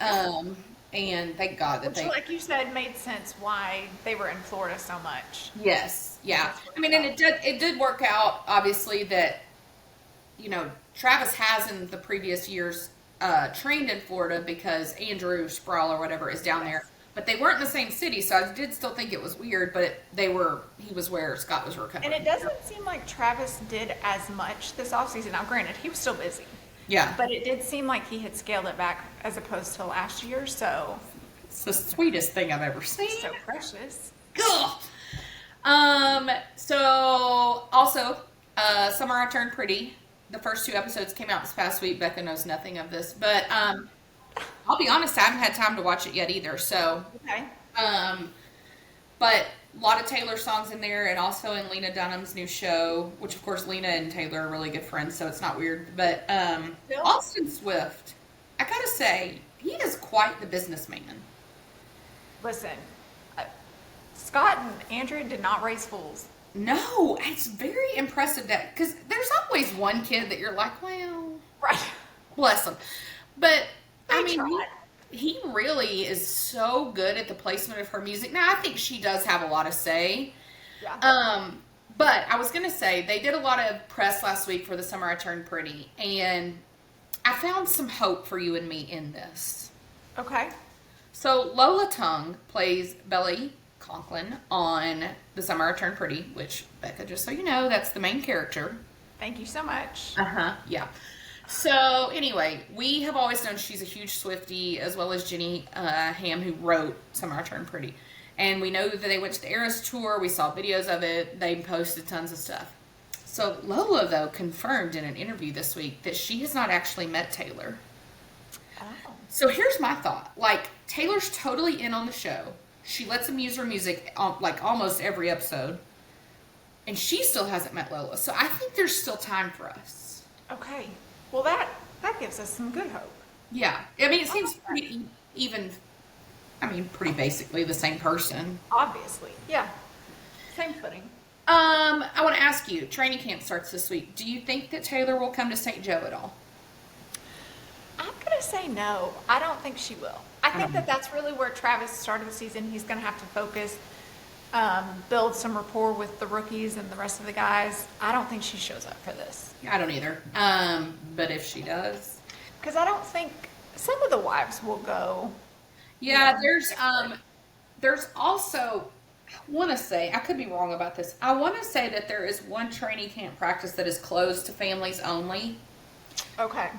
And thank God that Which, like you said, made sense why they were in Florida so much. yes, yeah. I mean, and it did work out. Obviously, that Travis has in the previous years trained in Florida because Andrew Sproul or whatever is down there. But they weren't in the same city, so I did still think it was weird. But he was where Scott was recovering. And it doesn't seem like Travis did as much this offseason. Now, granted, he was still busy. Yeah. But it did seem like he had scaled it back as opposed to last year. So It's the sweetest thing I've ever seen. so precious. Ugh. So also, Summer I Turned Pretty. The first 2 episodes came out this past week. Becca knows nothing of this, but I'll be honest, I haven't had time to watch it yet either. So, Okay. but a lot of Taylor songs in there, and also in Lena Dunham's new show, which of course Lena and Taylor are really good friends, so it's not weird. But Bill? Austin Swift, I gotta say, he is quite the businessman. Listen, Scott and Andrew did not raise fools. No, it's very impressive that because there's always one kid that you're like, well, Right. bless him, but I They mean, tried. he really is so good at the placement of her music. Now, I think she does have a lot to say. Yeah. But I was gonna say they did a lot of press last week for The Summer I Turned Pretty, and I found some hope for you and me in this. Okay. So Lola Tongue plays Belly Conklin on The Summer I Turned Pretty, which, Becca, just so you know, that's the main character. Thank you so much. Uh-huh, yeah. So, anyway, we have always known she's a huge Swiftie, as well as Jenny Ham, who wrote Summer I Turned Pretty. And we know that they went to the Eras Tour. We saw videos of it. They posted tons of stuff. So, Lola, though, confirmed in an interview this week that she has not actually met Taylor. Oh. So, here's my thought. Like, Taylor's totally in on the show. She lets him use her music, like, almost every episode. And she still hasn't met Lola. So, I think there's still time for us. Okay. Well, that gives us some good hope. Yeah. I mean, it seems pretty even, pretty basically the same person. Obviously. Yeah. Same footing. I want to ask you, training camp starts this week. Do you think that Taylor will come to St. Joe at all? I'm going to say no. I don't think she will. I think that that's really where Travis started the season. He's going to have to focus, build some rapport with the rookies and the rest of the guys. I don't think she shows up for this. I don't either. But if she does. Because I don't think some of the wives will go. Yeah, there's also, I want to say, I could be wrong about this. I want to say that there is one training camp practice that is closed to families only. Okay.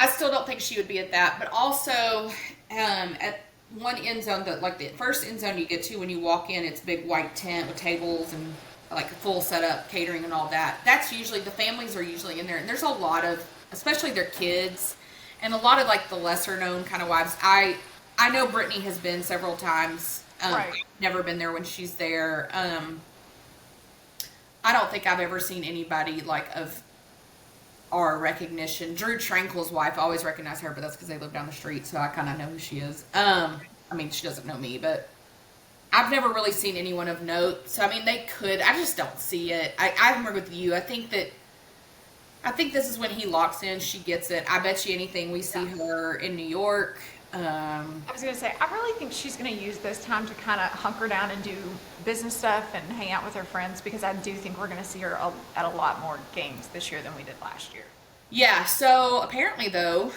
I still don't think she would be at that, but also at one end zone, like the first end zone you get to when you walk in, it's a big white tent with tables and like a full setup, catering and all that. That's usually, the families are usually in there, and there's a lot of, especially their kids, and a lot of like the lesser known kind of wives. I know Brittany has been several times. Right. I've never been there when she's there. I don't think I've ever seen anybody like of our recognition. Drew Tranquil's wife, I always recognize her, but that's because they live down the street, so I kind of know who she is. She doesn't know me, but I've never really seen anyone of note. So, they could. I just don't see it. I remember with you, I think this is when he locks in, she gets it. I bet you anything we see her in New York. I was going to say, I really think she's going to use this time to kind of hunker down and do business stuff and hang out with her friends, because I do think we're going to see her at a lot more games this year than we did last year. Yeah, so apparently, though,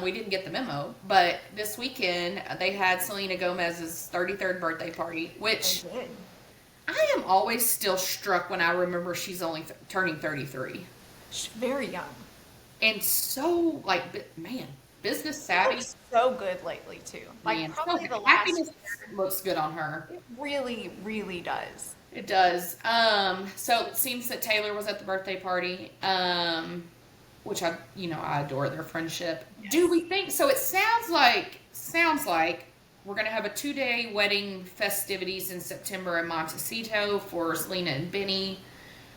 we didn't get the memo, but this weekend they had Selena Gomez's 33rd birthday party, which They did. I am always still struck when I remember she's only turning 33. She's very young. And so, business savvy. Looks so good lately, too. Man, Probably the last happiness year. looks good on her. It really, really does. It does. So it seems that Taylor was at the birthday party. which I adore their friendship. Yes. Do we think so? It sounds like we're gonna have a 2-day wedding festivities in September in Montecito for Selena and Benny.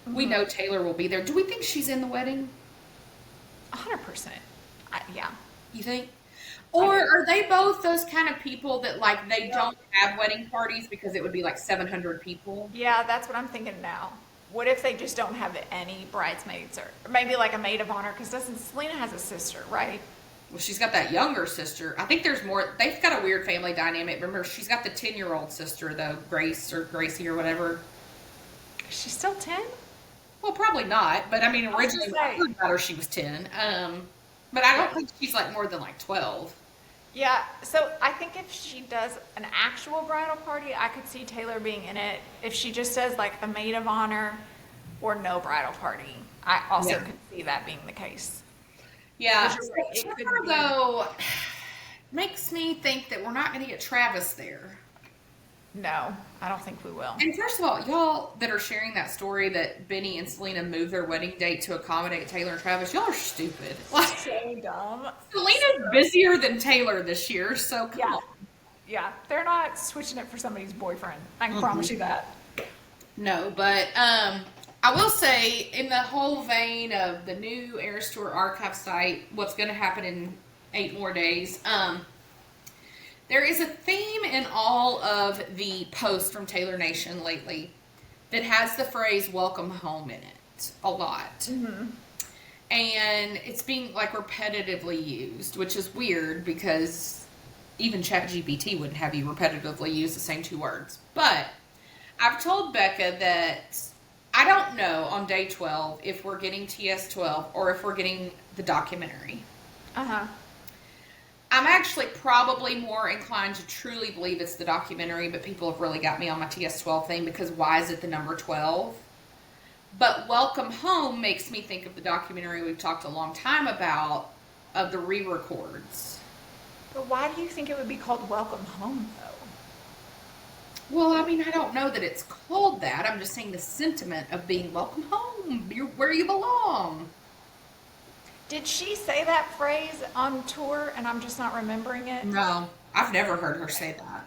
We know Taylor will be there. Do we think she's in the wedding? 100%. Yeah. You think? Or are they both those kind of people that like they don't have wedding parties because it would be like 700 people? Yeah, that's what I'm thinking now. What if they just don't have any bridesmaids or maybe like a maid of honor? Because doesn't Selena has a sister, right? Well, she's got that younger sister. I think there's more. They've got a weird family dynamic. Remember, she's got the 10-year-old sister, though, Grace or Gracie or whatever. She's still 10? Well, probably not. But I mean, originally when I heard about her, she was 10. But I don't think she's like more than like 12. Yeah, so I think if she does an actual bridal party, I could see Taylor being in it. If she just does like a maid of honor or no bridal party, I also could see that being the case. Yeah. It could Taylor, be. though, makes me think that we're not going to get Travis there. No, I don't think we will. And first of all, y'all that are sharing that story that Benny and Selena moved their wedding date to accommodate Taylor and Travis, y'all are stupid. Like, So dumb. Selena's busier than Taylor this year, so come on. Yeah, they're not switching it for somebody's boyfriend. I can promise you that. No, but I will say, in the whole vein of the new Eras Tour archive site, what's going to happen in 8 more days, there is a theme in all of the posts from Taylor Nation lately that has the phrase "welcome home" in it a lot. Mm-hmm. And it's being like repetitively used, which is weird because even ChatGPT wouldn't have you repetitively use the same 2 words. But I've told Becca that I don't know on day 12 if we're getting TS12 or if we're getting the documentary. Uh-huh. I'm actually probably more inclined to truly believe it's the documentary, but people have really got me on my TS12 thing because why is it the number 12? But Welcome Home makes me think of the documentary we've talked a long time about, of the re-records. But why do you think it would be called Welcome Home, though? Well, I mean, I don't know that it's called that. I'm just saying the sentiment of being welcome home. You're where you belong. Did she say that phrase on tour and I'm just not remembering it? No, I've never heard her say that.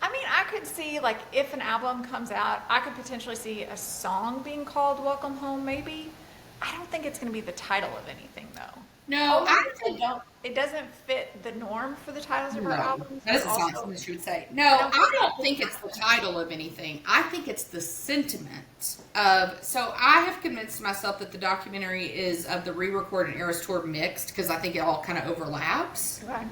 I mean, I could see, like, if an album comes out, I could potentially see a song being called Welcome Home, maybe. I don't think it's going to be the title of anything, though. No, It doesn't fit the norm for the titles of her albums. That doesn't sound something she would say. No, I don't think it's the title of anything. I think it's the sentiment of. So I have convinced myself that the documentary is of the re-record and Eras Tour mixed because I think it all kind of overlaps. Okay.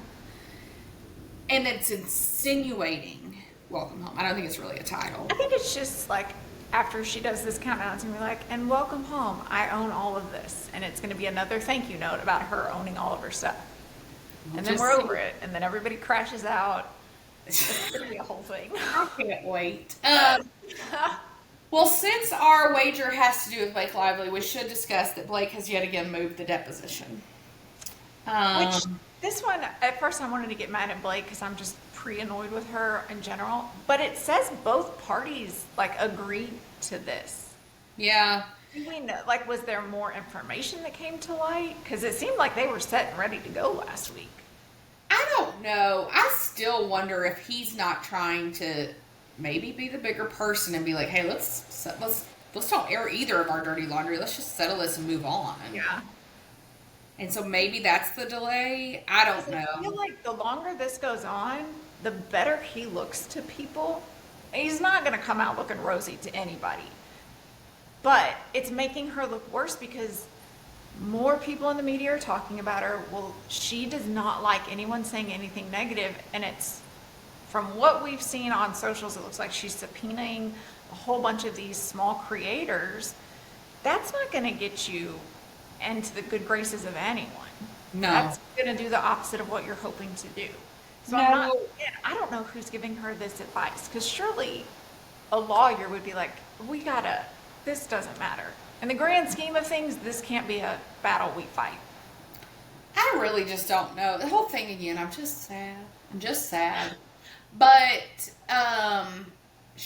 And it's insinuating Welcome Home. I don't think it's really a title. I think it's just like after she does this countdown, it's going to be like, and welcome home. I own all of this. And it's going to be another thank you note about her owning all of her stuff. And then we're over it. And then everybody crashes out. It's going to be a whole thing. I can't wait. Well, since our wager has to do with Blake Lively, we should discuss that Blake has yet again moved the deposition. Which, this one, at first I wanted to get mad at Blake because I'm just pre-annoyed with her in general. But it says both parties, like, agreed to this. Yeah. Do we know, like, was there more information that came to light? Because it seemed like they were set and ready to go last week. I don't know. I still wonder if he's not trying to maybe be the bigger person and be like, hey, let's don't air either of our dirty laundry. Let's just settle this and move on. Yeah. And so maybe that's the delay. I don't know. I feel like the longer this goes on, the better he looks to people. He's not going to come out looking rosy to anybody. But it's making her look worse because more people in the media are talking about her. Well, she does not like anyone saying anything negative. And it's, from what we've seen on socials, it looks like she's subpoenaing a whole bunch of these small creators. That's not going to get you into the good graces of anyone. No. That's going to do the opposite of what you're hoping to do. So No. I don't know who's giving her this advice, because surely a lawyer would be like, this doesn't matter. In the grand scheme of things, this can't be a battle we fight. I really just don't know. The whole thing again, I'm just sad. But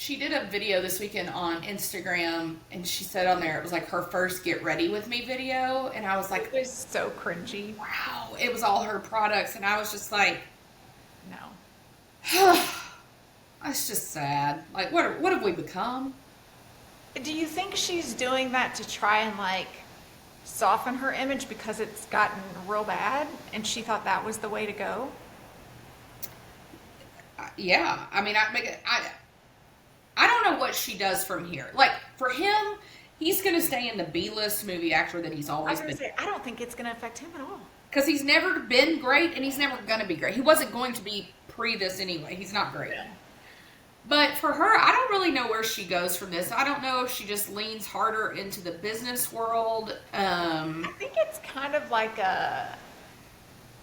she did a video this weekend on Instagram, and she said on there it was like her first get ready with me video, and I was like, It was so cringy. wow, it was all her products, and I was just like, No. that's just sad. Like, what have we become? Do you think she's doing that to try and like soften her image because it's gotten real bad and she thought that was the way to go? Yeah, I mean, I don't know what she does from here. Like, for him, he's going to stay in the B-list movie actor that he's I always was gonna been. say, I don't think it's gonna affect him at all. Because he's never been great, and he's never going to be great. He wasn't going to be pre this anyway. He's not great. Yeah. But for her, I don't really know where she goes from this. I don't know if she just leans harder into the business world. I think it's kind of like a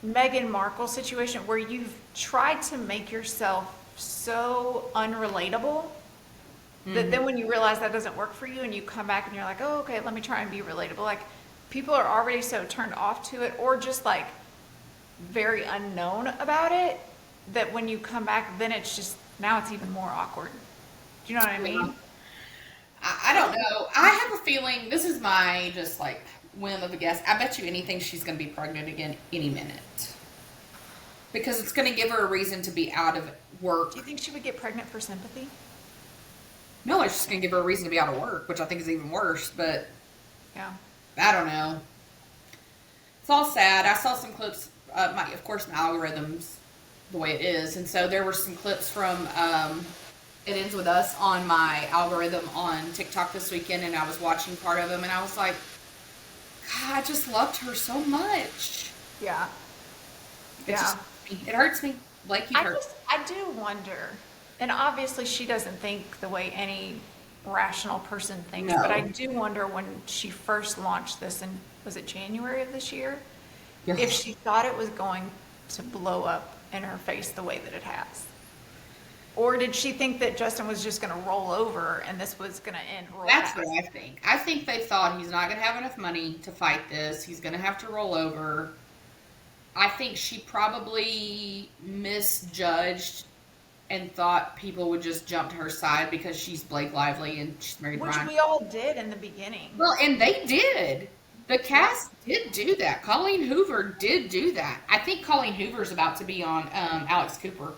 Meghan Markle situation where you've tried to make yourself so unrelatable that then when you realize that doesn't work for you and you come back and you're like, oh, okay, let me try and be relatable. Like, people are already so turned off to it or just like very unknown about it that when you come back, then it's just, now it's even more awkward. Do you know what I mean? I don't know. I have a feeling, this is my just like whim of a guess. I bet you anything she's going to be pregnant again any minute. Because it's going to give her a reason to be out of work. Do you think she would get pregnant for sympathy? No, it's just going to give her a reason to be out of work, which I think is even worse. But Yeah. I don't know. It's all sad. I saw some clips. Of course, my algorithm's the way it is, and so there were some clips from It Ends With Us on my algorithm on TikTok this weekend, and I was watching part of them, and I was like, God, I just loved her so much. Yeah. It hurts me. Blakey hurts. I do wonder, and obviously she doesn't think the way any rational person thinks, No. but I do wonder when she first launched this in, was it January of this year? Yeah. If she thought it was going to blow up in her face the way that it has. Or did she think that Justin was just going to roll over and this was going to end real That's fast? what I think. I think they thought he's not going to have enough money to fight this. He's going to have to roll over. I think she probably misjudged and thought people would just jump to her side because she's Blake Lively and she's married to Which Ryan. we all did in the beginning. Well, and they did. The cast did do that. Colleen Hoover did do that. I think Colleen Hoover's about to be on Alex Cooper.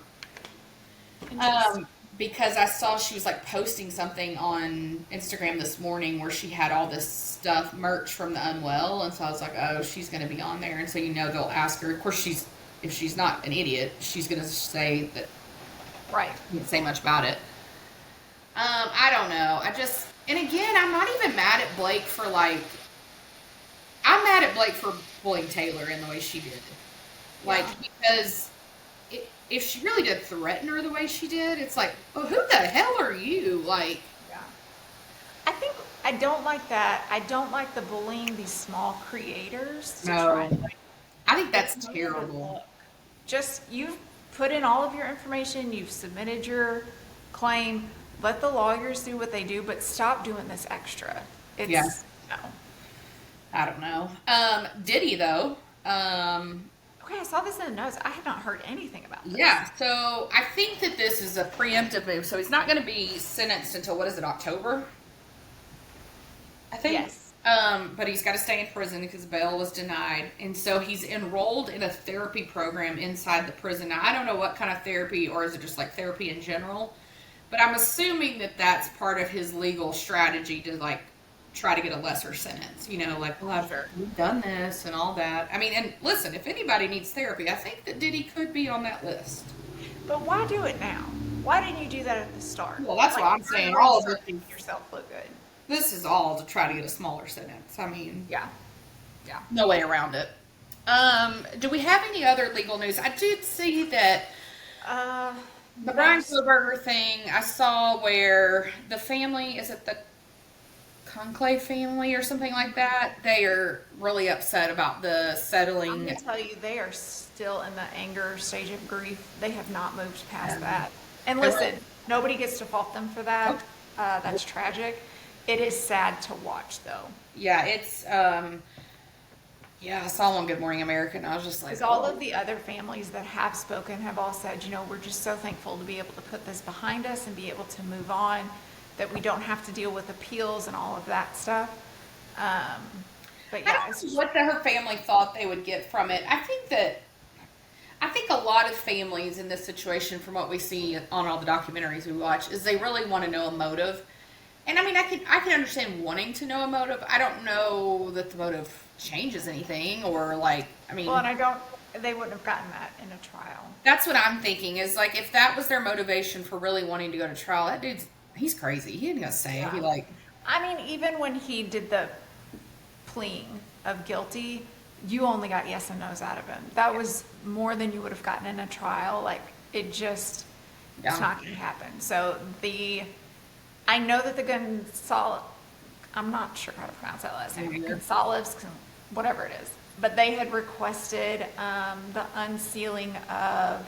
Because I saw she was like posting something on Instagram this morning where she had all this stuff, merch from the Unwell, and so I was like, oh, she's going to be on there, and so they'll ask her. Of course, if she's not an idiot, she's going to say that. Right. Didn't say much about it. I don't know. And again, I'm not even mad at Blake for I'm mad at Blake for bullying Taylor in the way she did. Because if she really did threaten her the way she did, it's like, oh, who the hell are you? Like, Yeah. I don't like that. I don't like the bullying these small creators. To No. try and, I think that's it's not terrible. good look. Just, you've put in all of your information, you've submitted your claim, let the lawyers do what they do, but stop doing this extra. It's, Yeah. no. I don't know. Diddy, though. Okay, I saw this in the notes. I have not heard anything about this. Yeah, so I think that this is a preemptive move. So he's not going to be sentenced until, what is it, October? I think. Yes. But he's got to stay in prison because bail was denied. And so he's enrolled in a therapy program inside the prison. Now, I don't know what kind of therapy, or is it just like therapy in general? But I'm assuming that that's part of his legal strategy to try to get a lesser sentence. Well, I've done this and all that. I mean, and listen, if anybody needs therapy, I think that Diddy could be on that list. But why do it now? Why didn't you do that at the start? Well, that's what I'm saying. you're All of start it. making yourself look good. This is all to try to get a smaller sentence. I mean, Yeah. Yeah. no way around it. Do we have any other legal news? I did see that the Brian Koberger thing, I saw where the family, is it the Conclave family or something like that? They are really upset about the I'm settling. going to tell you, they are still in the anger stage of grief. They have not moved past that. And listen, nobody gets to fault them for that. That's tragic. It is sad to watch, though. Yeah, it's Yeah, I saw one Good Morning America, and I was just like, Because all of the other families that have spoken have all said, we're just so thankful to be able to put this behind us and be able to move on, that we don't have to deal with appeals and all of that stuff. But I yeah, don't know what her family thought they would get from it. I think a lot of families in this situation, from what we see on all the documentaries we watch, is they really want to know a motive. And I mean, I can understand wanting to know a motive. I don't know that the motive changes anything, or like, I mean, well, and they wouldn't have gotten that in a trial. that's what I'm thinking. Is like, if that was their motivation for really wanting to go to trial, he's crazy. He ain't gonna say it. Yeah. He like, I mean, even when he did the pleading of guilty, you only got yes and no's out of him. That was more than you would have gotten in a trial. Like, it's yeah. not going to happen. So I know that the I'm not sure how to pronounce that last name, Gonzalez, whatever it is, but they had requested the unsealing of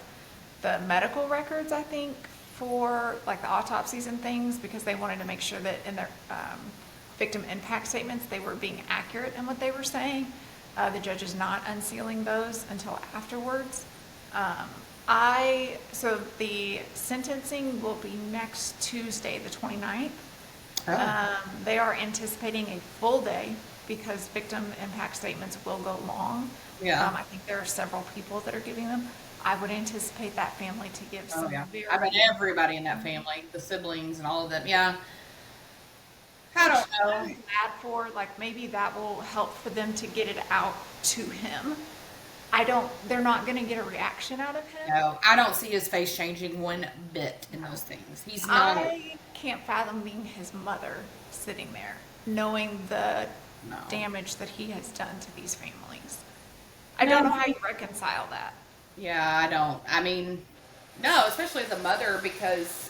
the medical records, I think, for like the autopsies and things, because they wanted to make sure that in their victim impact statements, they were being accurate in what they were saying. The judge is not unsealing those until afterwards. So the sentencing will be next Tuesday, the 29th. Oh. They are anticipating a full day because victim impact statements will go long. Yeah. I think there are several people that are giving them. I would anticipate that family to give some very... I bet everybody in that family, the siblings and all of them, yeah. I don't know. I'm glad for, like, maybe that will help for them to get it out to him. They're not going to get a reaction out of him. No, I don't see his face changing one bit in those things. He's not. I can't fathom being his mother sitting there, knowing the damage that he has done to these families. I don't know how you reconcile that. Yeah, I don't. I mean, no, especially as a mother, because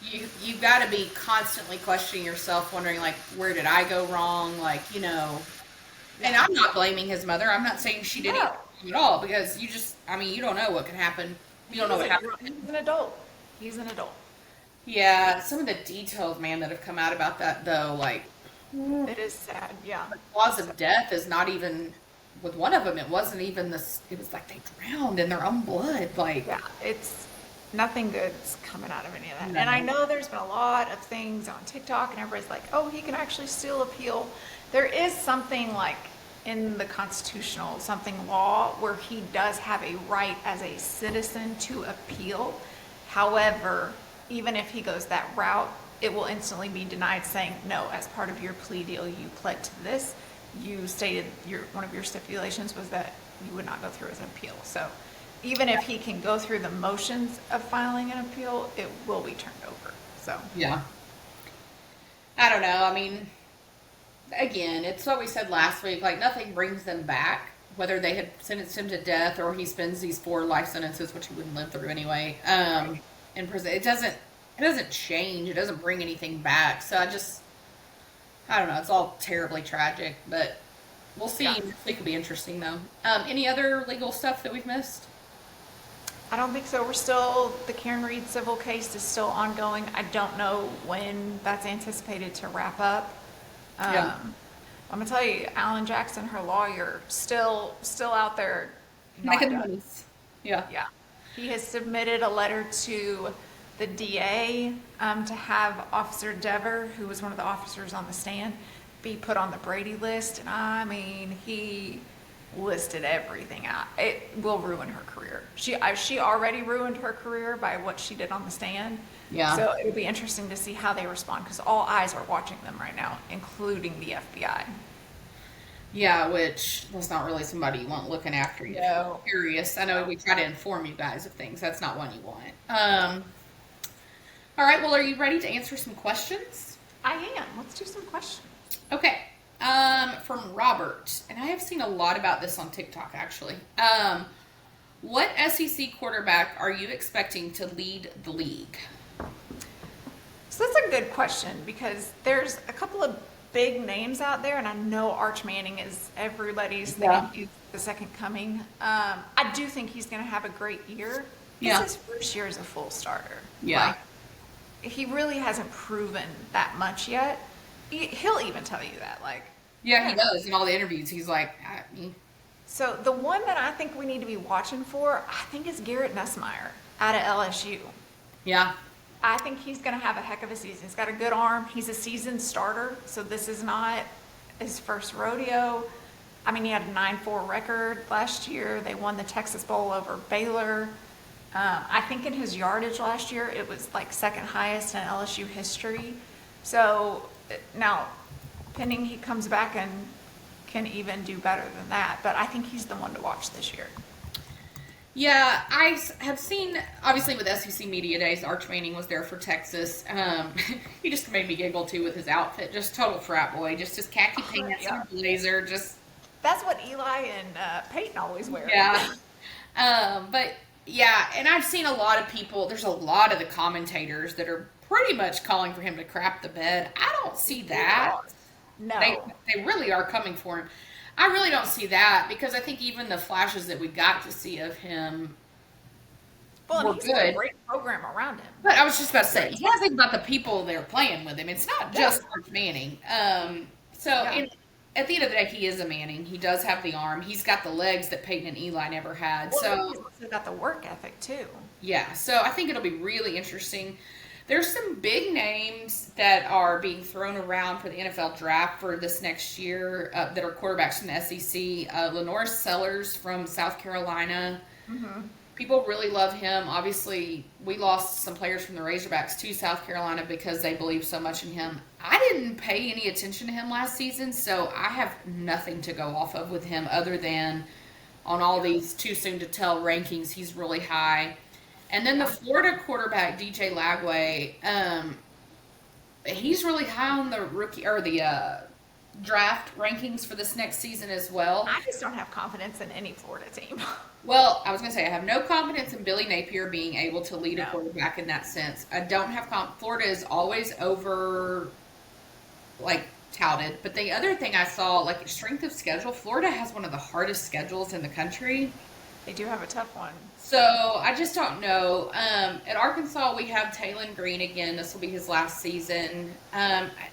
you've got to be constantly questioning yourself, wondering, like, where did I go wrong? Like, and I'm not blaming his mother. I'm not saying she did anything at all, because you don't know what can happen. You don't know what happened. He's an adult. He's an adult. Yeah, some of the details, man, that have come out about that, though, like... It is sad, yeah. The cause of death is not even... With one of them, it wasn't even this... It was like they drowned in their own blood, like... Yeah, it's... Nothing good's coming out of any of that. No. And I know there's been a lot of things on TikTok, and everybody's like, oh, he can actually still appeal. There is something, like, in the constitutional law where he does have a right as a citizen to appeal. However, even if he goes that route, it will instantly be denied, saying, no, as part of your plea deal, you pled to this. You stated one of your stipulations was that you would not go through with an appeal. So even if he can go through the motions of filing an appeal, it will be turned over. So yeah. I don't know. I mean, again, it's what we said last week. Like, nothing brings them back, whether they had sentenced him to death or he spends these 4 life sentences, which he wouldn't live through anyway, in prison. It doesn't change. It doesn't bring anything back. So I don't know. It's all terribly tragic, but we'll see. Yeah. It could be interesting, though. Any other legal stuff that we've missed? I don't think so. The Karen Reed civil case is still ongoing. I don't know when that's anticipated to wrap up. Yeah. I'm gonna tell you, Alan Jackson, her lawyer, still out there. Making money. Yeah. Yeah. He has submitted a letter to the DA to have Officer Dever, who was one of the officers on the stand, be put on the Brady list. And I mean, he listed everything out. It will ruin her career. She already ruined her career by what she did on the stand. Yeah. So it'll be interesting to see how they respond, because all eyes are watching them right now, including the FBI. Yeah, which was not really somebody you want looking after you. No. Curious. I know we try to inform you guys of things. That's not one you want. All right. Well, are you ready to answer some questions? I am. Let's do some questions. Okay. From Robert, and I have seen a lot about this on TikTok, actually. What SEC quarterback are you expecting to lead the league? So that's a good question, because there's a couple of big names out there, and I know Arch Manning is everybody's thinking he's the second coming. I do think he's going to have a great year. Yeah. It's his first year as a full starter. Yeah. Like, he really hasn't proven that much yet. He'll even tell you that. Like, Yeah, he does. In all the interviews, he's like, So the one that I think we need to be watching for, I think, is Garrett Nussmeier out of LSU. yeah. I think he's going to have a heck of a season. He's got a good arm. He's a seasoned starter, so this is not his first rodeo. I mean, he had a 9-4 record last year. They won the Texas Bowl over Baylor. I think in his yardage last year, it was like second highest in LSU history. So now, pending he comes back and can even do better than that, but I think he's the one to watch this year. Yeah, I have seen, obviously with SEC Media Days, Arch Manning was there for Texas. He just made me giggle, too, with his outfit. Just total frat boy. Just his khaki pants and blazer. Just That's what Eli and Peyton always wear. Yeah. But, yeah, and I've seen a lot of people, there's a lot of the commentators that are pretty much calling for him to crap the bed. I don't see that. No. They really are coming for him. I really don't see that because I think even the flashes that we got to see of him were he's good. got a great program around him. But I was just about to say, you gotta think about the people they're playing with him. It's not just Arch Manning. And at the end of the day, he is a Manning. He does have the arm. He's got the legs that Peyton and Eli never had. Well, he's also got the work ethic, too. Yeah, so I think it'll be really interesting. There's some big names that are being thrown around for the NFL draft for this next year that are quarterbacks from the SEC. Lenore Sellers from South Carolina. Mm-hmm. People really love him. Obviously, we lost some players from the Razorbacks to South Carolina because they believe so much in him. I didn't pay any attention to him last season, so I have nothing to go off of with him other than on all these too soon to tell rankings, he's really high. And then the Florida quarterback, DJ Lagway, he's really high on the rookie or the draft rankings for this next season as well. I just don't have confidence in any Florida team. Well, I was going to say, I have no confidence in Billy Napier being able to lead a quarterback in that sense. I don't have Florida is always over, touted. But the other thing I saw, strength of schedule, Florida has one of the hardest schedules in the country. They do have a tough one. So, I just don't know. At Arkansas, we have Taylon Green again. This will be his last season.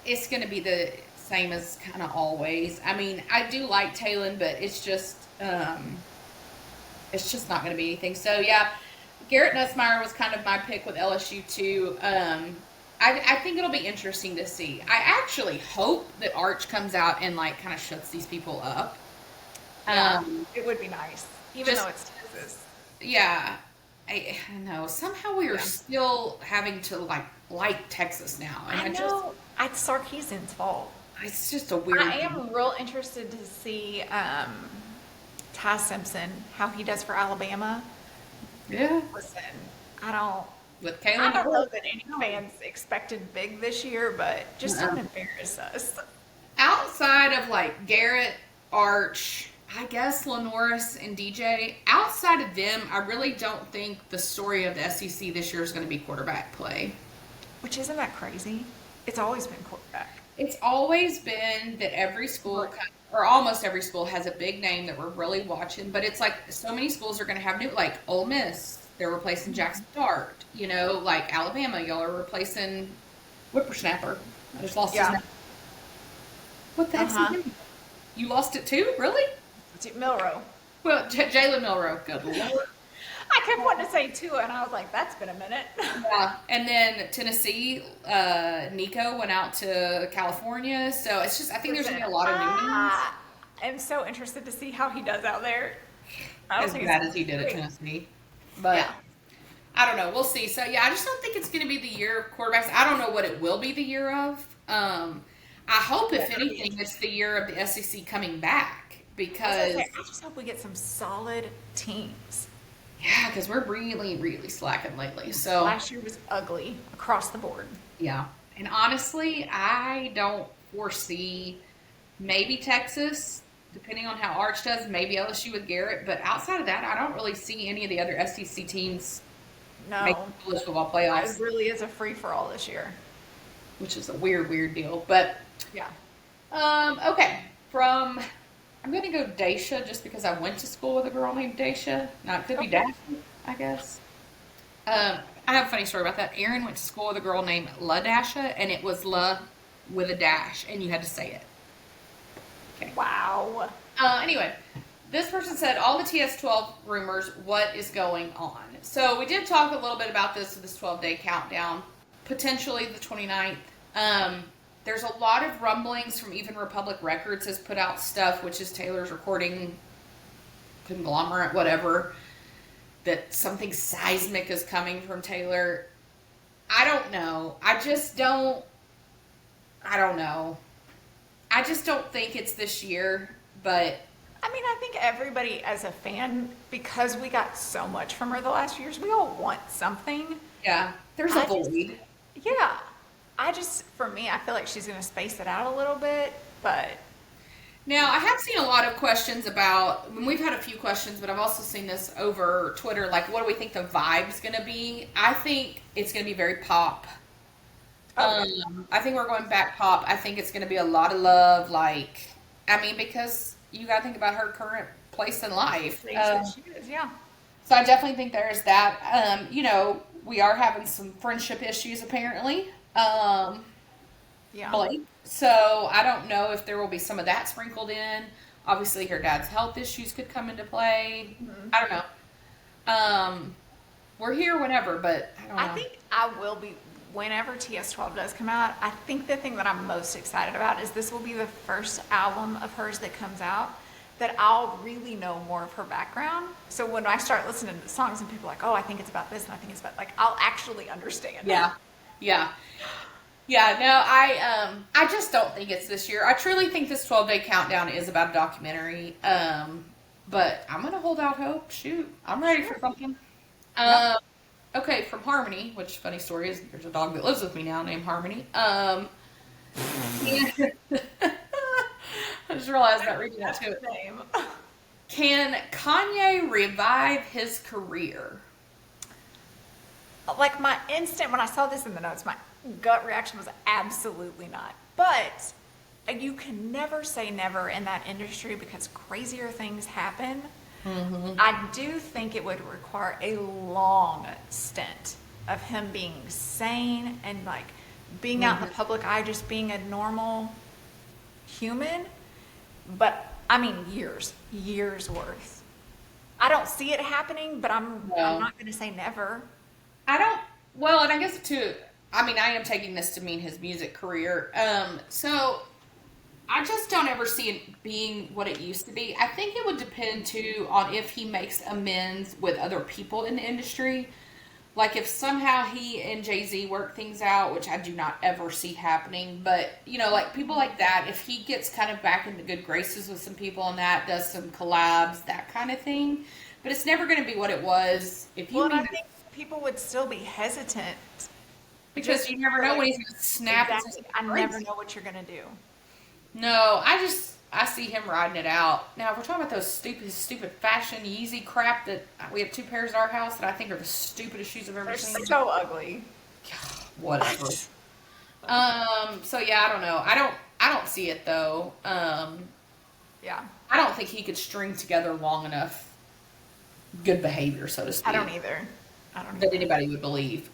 It's going to be the same as kind of always. I mean, I do like Taylon, but it's just not going to be anything. So, yeah, Garrett Nussmeier was kind of my pick with LSU, too. I think it'll be interesting to see. I actually hope that Arch comes out and, kind of shuts these people up. It would be nice, even though it's Texas. Yeah. I know. Somehow we are still having to, like Texas now. And I know. It's Sarkisian's fault. It's just a weird I am real interested to see Ty Simpson, how he does for Alabama. Yeah. Listen, I don't Kayla know that any fans expected big this year, but just don't embarrass us. Outside of Garrett, Arch, I guess Lenoris and DJ, outside of them, I really don't think the story of the SEC this year is going to be quarterback play. Which isn't that crazy? It's always been quarterback. It's always been that every school, or almost every school, has a big name that we're really watching. But it's so many schools are going to have new, Ole Miss, they're replacing Jackson Dart. Alabama, y'all are replacing Whippersnapper. I just lost his name. What the heck's his name? You lost it too? Really? Milroe. Well, Jalen Milroe. Good Lord. I kept wanting to say Tua, and I was like, that's been a minute. Yeah. And then Tennessee, Nico went out to California. So it's just, I think there's going to be a lot of new ones. I'm so interested to see how he does out there. As bad as he did at Tennessee. But I don't know. We'll see. So, yeah, I just don't think it's going to be the year of quarterbacks. I don't know what it will be the year of. I hope, if anything, it's the year of the SEC coming back. Because I just hope we get some solid teams. Yeah, because we're really, really slacking lately. So last year was ugly across the board. Yeah. And honestly, I don't foresee maybe Texas, depending on how Arch does, maybe LSU with Garrett. But outside of that, I don't really see any of the other SEC teams make college football playoffs. It really is a free-for-all this year. Which is a weird deal. But, yeah. Okay. I'm going to go Daisha just because I went to school with a girl named Daisha. Now, it could be Daphne, I guess. I have a funny story about that. Aaron went to school with a girl named La Dasha, and it was La with a dash, and you had to say it. Okay. Wow. Anyway, this person said, all the TS12 rumors, what is going on? So we did talk a little bit about this 12-day countdown, potentially the 29th. There's a lot of rumblings from even Republic Records has put out stuff, which is Taylor's recording conglomerate, whatever, that something seismic is coming from Taylor. I don't know. I don't know. I just don't think it's this year, but I mean, I think everybody as a fan, because we got so much from her the last few years, we all want something. yeah, there's a void. Yeah. For me, I feel like she's going to space it out a little bit, but. Now, I have seen a lot of questions about, we've had a few questions, but I've also seen this over Twitter, like, what do we think the vibe's going to be? I think it's going to be very pop. I think we're going back pop. I think it's going to be a lot of love, because you got to think about her current place in life. She is, yeah. So I definitely think there's that. We are having some friendship issues, apparently. Yeah. Blake. So I don't know if there will be some of that sprinkled in. Obviously, her dad's health issues could come into play. Mm-hmm. I don't know. We're here whenever, but I don't know. I think I will be, whenever TS12 does come out, I think the thing that I'm most excited about is this will be the first album of hers that comes out that I'll really know more of her background. So when I start listening to the songs and people are like, oh, I think it's about this and I think it's about, I'll actually understand. Yeah. Yeah. Yeah, no, I just don't think it's this year. I truly think this 12-day countdown is about a documentary. But I'm going to hold out hope. Shoot, I'm ready for something. Okay, from Harmony, which, funny story is, there's a dog that lives with me now named Harmony. I just realized that reading that to it. Can Kanye revive his career? My instant, when I saw this in the notes, my gut reaction was absolutely not. But you can never say never in that industry because crazier things happen. Mm-hmm. I do think it would require a long stint of him being sane and being out in the public eye, just being a normal human. But I mean, years worth. I don't see it happening, but I'm not going to say never. And I guess too, I am taking this to mean his music career. So I just don't ever see it being what it used to be. I think it would depend too on if he makes amends with other people in the industry. Like if somehow he and Jay-Z work things out, which I do not ever see happening, but people like that, if he gets kind of back into good graces with some people and that, does some collabs, that kind of thing. But it's never going to be what it was. I think people would still be hesitant. Because you never know when he's going to snap. Exactly. I never know what you're going to do. No, I see him riding it out. Now, if we're talking about those stupid fashion Yeezy crap that we have 2 pairs at our house that I think are the stupidest shoes I've ever seen. They're so ugly. Whatever. So yeah, I don't know. I don't see it though. Yeah. I don't think he could string together long enough good behavior, so to speak. I don't either. That anybody would believe.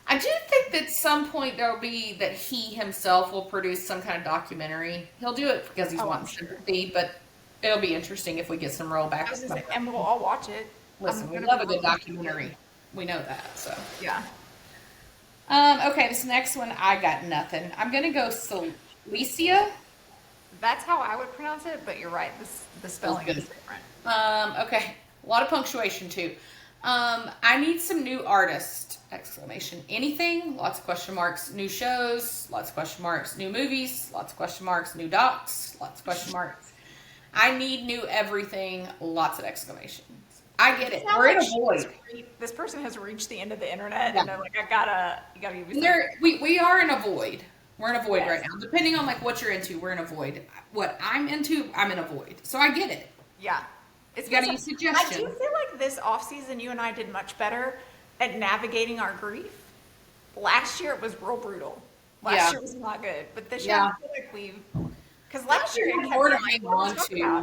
I do think that at some point there will be that he himself will produce some kind of documentary. He'll do it because he's wanting sympathy, but it'll be interesting if we get some rollback. And we'll all watch it. Listen, we love a good documentary. We know that, so. Yeah. Okay, this next one, I got nothing. I'm going to go Celicia. That's how I would pronounce it, but you're right. The spelling is different. Okay. A lot of punctuation, too. I need some new artists, exclamation. Anything, lots of question marks. New shows, lots of question marks. New movies, lots of question marks. New docs, lots of question marks. I need new everything, lots of exclamations. I get it. We're in a void. This person has reached the end of the internet, and they're like, you gotta give me something. We are in a void. We're in a void right now. Depending on what you're into, we're in a void. What I'm into, I'm in a void. So I get it. Yeah. It's got any suggestions? I do feel like this offseason, you and I did much better at navigating our grief. Last year, it was real brutal. Last year was not good. But this year, I feel like because last year, we had more to hang on to. I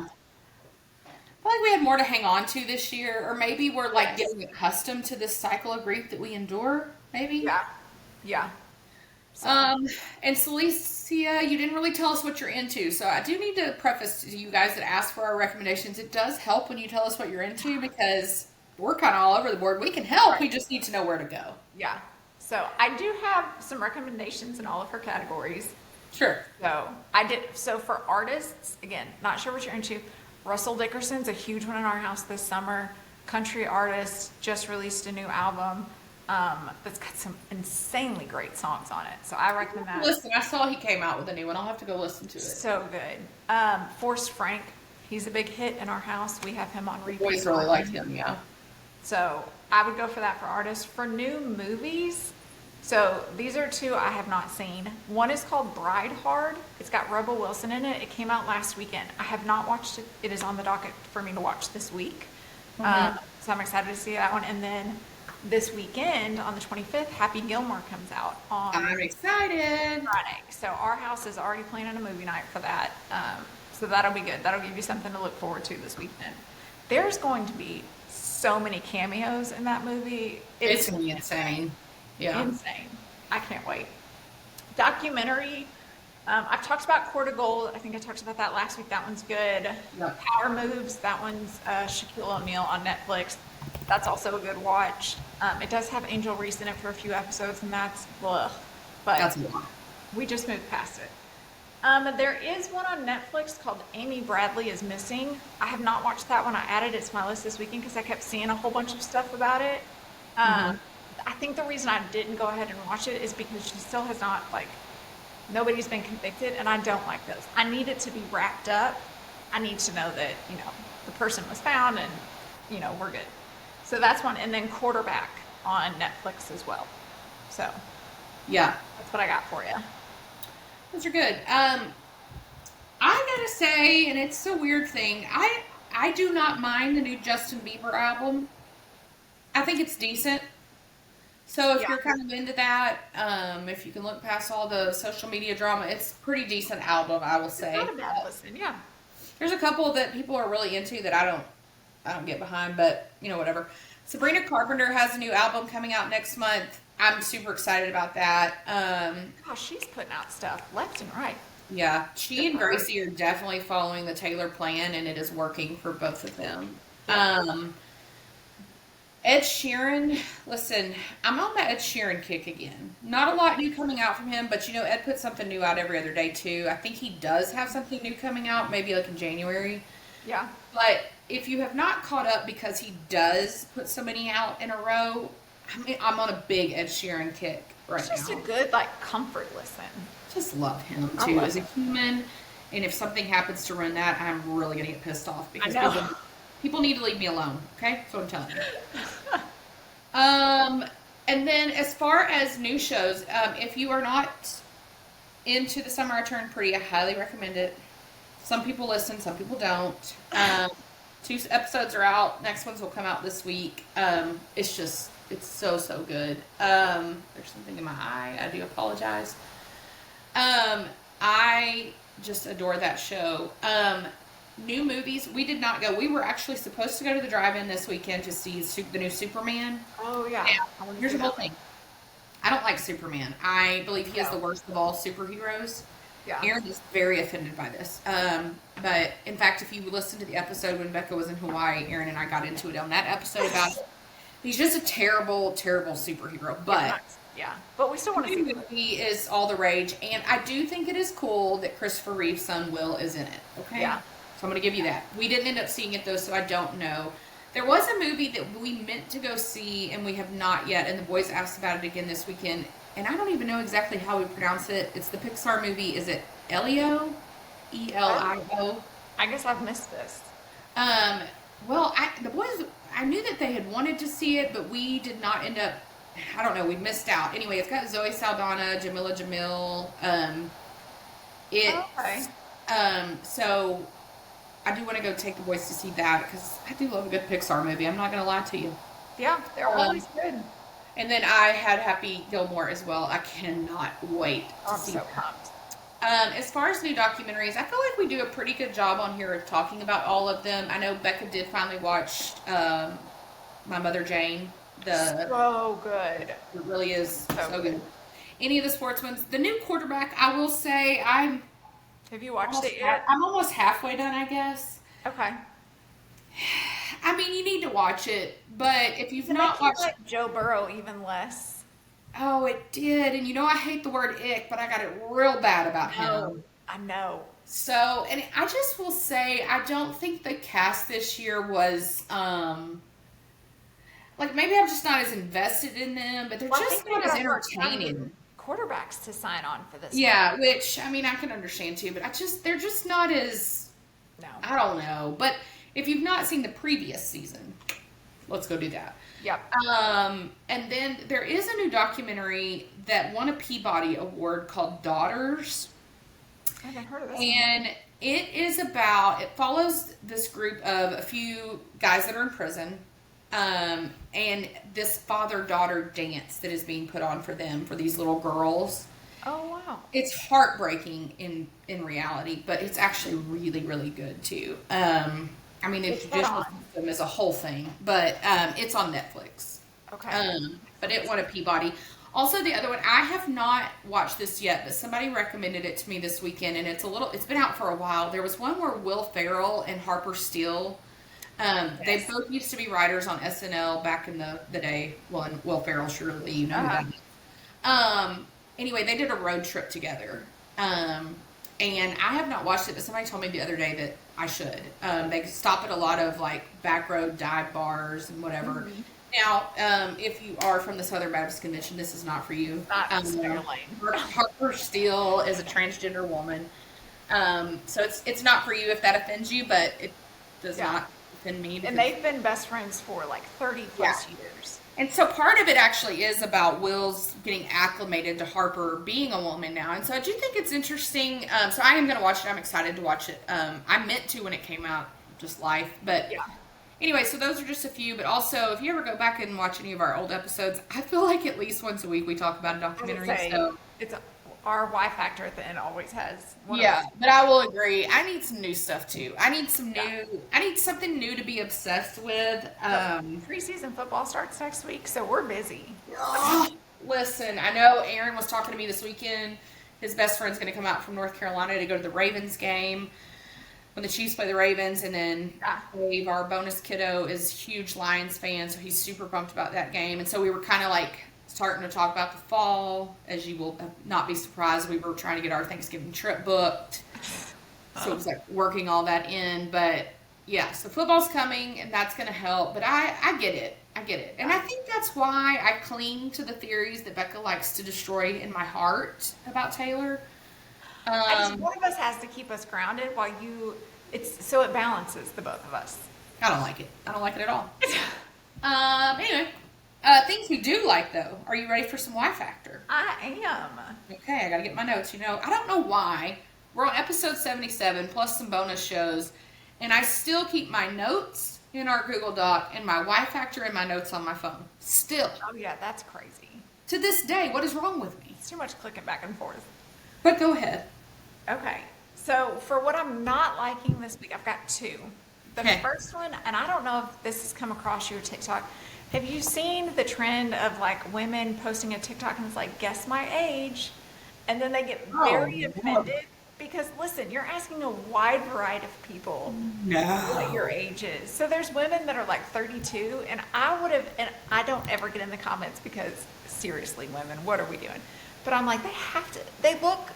feel like we had more to hang on to this year, or maybe we're getting accustomed to this cycle of grief that we endure, maybe? Yeah. So. And Celicia, you didn't really tell us what you're into, so I do need to preface to you guys that ask for our recommendations. It does help when you tell us what you're into because we're kind of all over the board. We can help. Right. We just need to know where to go. Yeah. So I do have some recommendations in all of her categories. Sure. So I did. So for artists, again, not sure what you're into. Russell Dickerson's a huge one in our house this summer. Country artist, just released a new album that's got some insanely great songs on it. So I recommend that. Listen, I saw he came out with a new one. I'll have to go listen to it. So good. Forrest Frank, he's a big hit in our house. We have him on repeat. Boys really like him, yeah. So I would go for that for artists. For new movies, so these are two I have not seen. One is called Bride Hard. It's got Rebel Wilson in it. It came out last weekend. I have not watched it. It is on the docket for me to watch this week. So I'm excited to see that one. And then this weekend on the 25th, Happy Gilmore comes out on I'm excited. Friday. So our house is already planning a movie night for that. So that'll be good. That'll give you something to look forward to this weekend. There's going to be so many cameos in that movie. It's going to be insane. Yeah. Insane. I can't wait. Documentary. I've talked about Court of Gold. I think I talked about that last week. That one's good. Yep. Power Moves. That one's Shaquille O'Neal on Netflix. That's also a good watch. It does have Angel Reese in it for a few episodes, and that's blah. But That's a lot. we just moved past it. There is one on Netflix called Amy Bradley is Missing. I have not watched that one. I added it to my list this weekend because I kept seeing a whole bunch of stuff about it. I think the reason I didn't go ahead and watch it is because she still has not, nobody's been convicted, and I don't like those. I need it to be wrapped up. I need to know that, the person was found and, we're good. So that's one. And then Quarterback on Netflix as well. So Yeah. that's what I got for you. Those are good. I gotta say, and it's a weird thing, I do not mind the new Justin Bieber album. I think it's decent. So if Yeah. you're kind of into that, if you can look past all the social media drama, it's a pretty decent album, I will say. It's not a bad listen, yeah. There's a couple that people are really into that I don't get behind, but whatever. Sabrina Carpenter has a new album coming out next month. I'm super excited about that. Gosh, she's putting out stuff left and right. Yeah, she and Gracie are definitely following the Taylor plan, and it is working for both of them. Ed Sheeran, listen, I'm on the Ed Sheeran kick again. Not a lot new coming out from him, but Ed puts something new out every other day too. I think he does have something new coming out, maybe in January. Yeah. But if you have not caught up because he does put so many out in a row, I'm on a big Ed Sheeran kick right now. It's just a good, comfort listen. Just love him too as a human. And if something happens to ruin that, I'm really going to get pissed off because people need to leave me alone. Okay? That's what I'm telling you. And then as far as new shows, if you are not into The Summer I Turned Pretty, I highly recommend it. Some people listen, some people don't. 2 episodes are out. Next ones will come out this week. It's so good. There's something in my eye. I do apologize. I just adore that show. New movies, we did not go. We were actually supposed to go to the drive-in this weekend to see the new Superman. Oh, yeah. Now, here's the whole thing. I don't like Superman. I believe he is the worst of all superheroes. Yeah. Aaron is very offended by this. But, in fact, if you listen to the episode when Becca was in Hawaii, Aaron and I got into it on that episode about it. He's just a terrible, terrible superhero. But yeah, but we still want to see the movie is all the rage, and I do think it is cool that Christopher Reeve's son Will is in it. Okay, yeah. So I'm going to give you that. We didn't end up seeing it though, so I don't know. There was a movie that we meant to go see, and we have not yet. And the boys asked about it again this weekend, and I don't even know exactly how we pronounce it. It's the Pixar movie. Is it Elio? Elio? I guess I've missed this. Well, the boys, I knew that they had wanted to see it, but we did not end up, I don't know, we missed out. Anyway, it's got Zoe Saldana, Jamila Jamil. So I do want to go take the boys to see that because I do love a good Pixar movie. I'm not going to lie to you. Yeah, they're always good. And then I had Happy Gilmore as well. I cannot wait to see that. Pumped. As far as new documentaries, I feel like we do a pretty good job on here of talking about all of them. I know Becca did finally watch My Mother Jane. So good. It really is so good. any of the sportsmen. The new quarterback, I will say, Have you watched it yet? I'm almost halfway done, I guess. Okay. I mean, you need to watch it, but if you've Did not I watched, like Joe Burrow even less? oh, it did, and I hate the word ick, but I got it real bad about him. I know. So, and I just will say, I don't think the cast this year was, like maybe I'm just not as invested in them, but they're Well, I just think not as they got entertaining. quarterbacks to sign on for this Yeah, which I mean I can understand too, but they're just not as one. No. I don't know. But if you've not seen the previous season, let's go do that. Yep. And then there is a new documentary that won a Peabody Award called Daughters. I haven't heard of this And it follows this group of a few guys that are in prison, and this father-daughter dance that is being put on for them, for these little girls. Oh, wow. It's heartbreaking in reality, but it's actually really, really good too. I mean, the judicial system is a whole thing, but it's on Netflix. Okay. But it won a Peabody. Also, the other one, I have not watched this yet, but somebody recommended it to me this weekend, and it's been out for a while. There was one where Will Ferrell and Harper Steele, they both used to be writers on SNL back in the day. Well, and Will Ferrell, surely you know who that is. Anyway, they did a road trip together. And I have not watched it, but somebody told me the other day that I should. They stop at a lot of like back road dive bars and whatever. Mm-hmm. Now, if you are from the Southern Baptist Convention, this is not for you. Harper Steele is a transgender woman. So it's not for you if that offends you, but it does not offend me. And they've been best friends for like 30 plus years. And so part of it actually is about Will's getting acclimated to Harper being a woman now. And so I do think it's interesting. So I am going to watch it. I'm excited to watch it. I meant to when it came out, just life. But anyway, so those are just a few. But also, if you ever go back and watch any of our old episodes, I feel like at least once a week we talk about a documentary. So it's our Y factor at the end always has one. Yeah, but I will agree. I need some new stuff too. I need something new to be obsessed with. Preseason football starts next week, so we're busy. Listen, I know Aaron was talking to me this weekend. His best friend's going to come out from North Carolina to go to the Ravens game when the Chiefs play the Ravens, and then Dave, our bonus kiddo, is a huge Lions fan, so he's super pumped about that game. And so we were kind of like starting to talk about the fall. As you will not be surprised, we were trying to get our Thanksgiving trip booked. So it was like working all that in. But yeah, so football's coming and that's going to help. But I get it. I get it. And I think that's why I cling to the theories that Becca likes to destroy in my heart about Taylor. One of us has to keep us grounded while so it balances the both of us. I don't like it. I don't like it at all. Anyway. Things we do like, though. Are you ready for some Y Factor? I am. Okay, I gotta get my notes. I don't know why. We're on episode 77, plus some bonus shows, and I still keep my notes in our Google Doc and my Y Factor and my notes on my phone. Still. Oh, yeah, that's crazy. To this day, what is wrong with me? It's too much clicking back and forth. But go ahead. Okay, so for what I'm not liking this week, I've got two. The first one, and I don't know if this has come across your TikTok. Have you seen the trend of like women posting a TikTok and it's like, guess my age? And then they get very offended because listen, you're asking a wide variety of people what your age is. So there's women that are like 32 and I don't ever get in the comments because seriously, women, what are we doing? But I'm like, they look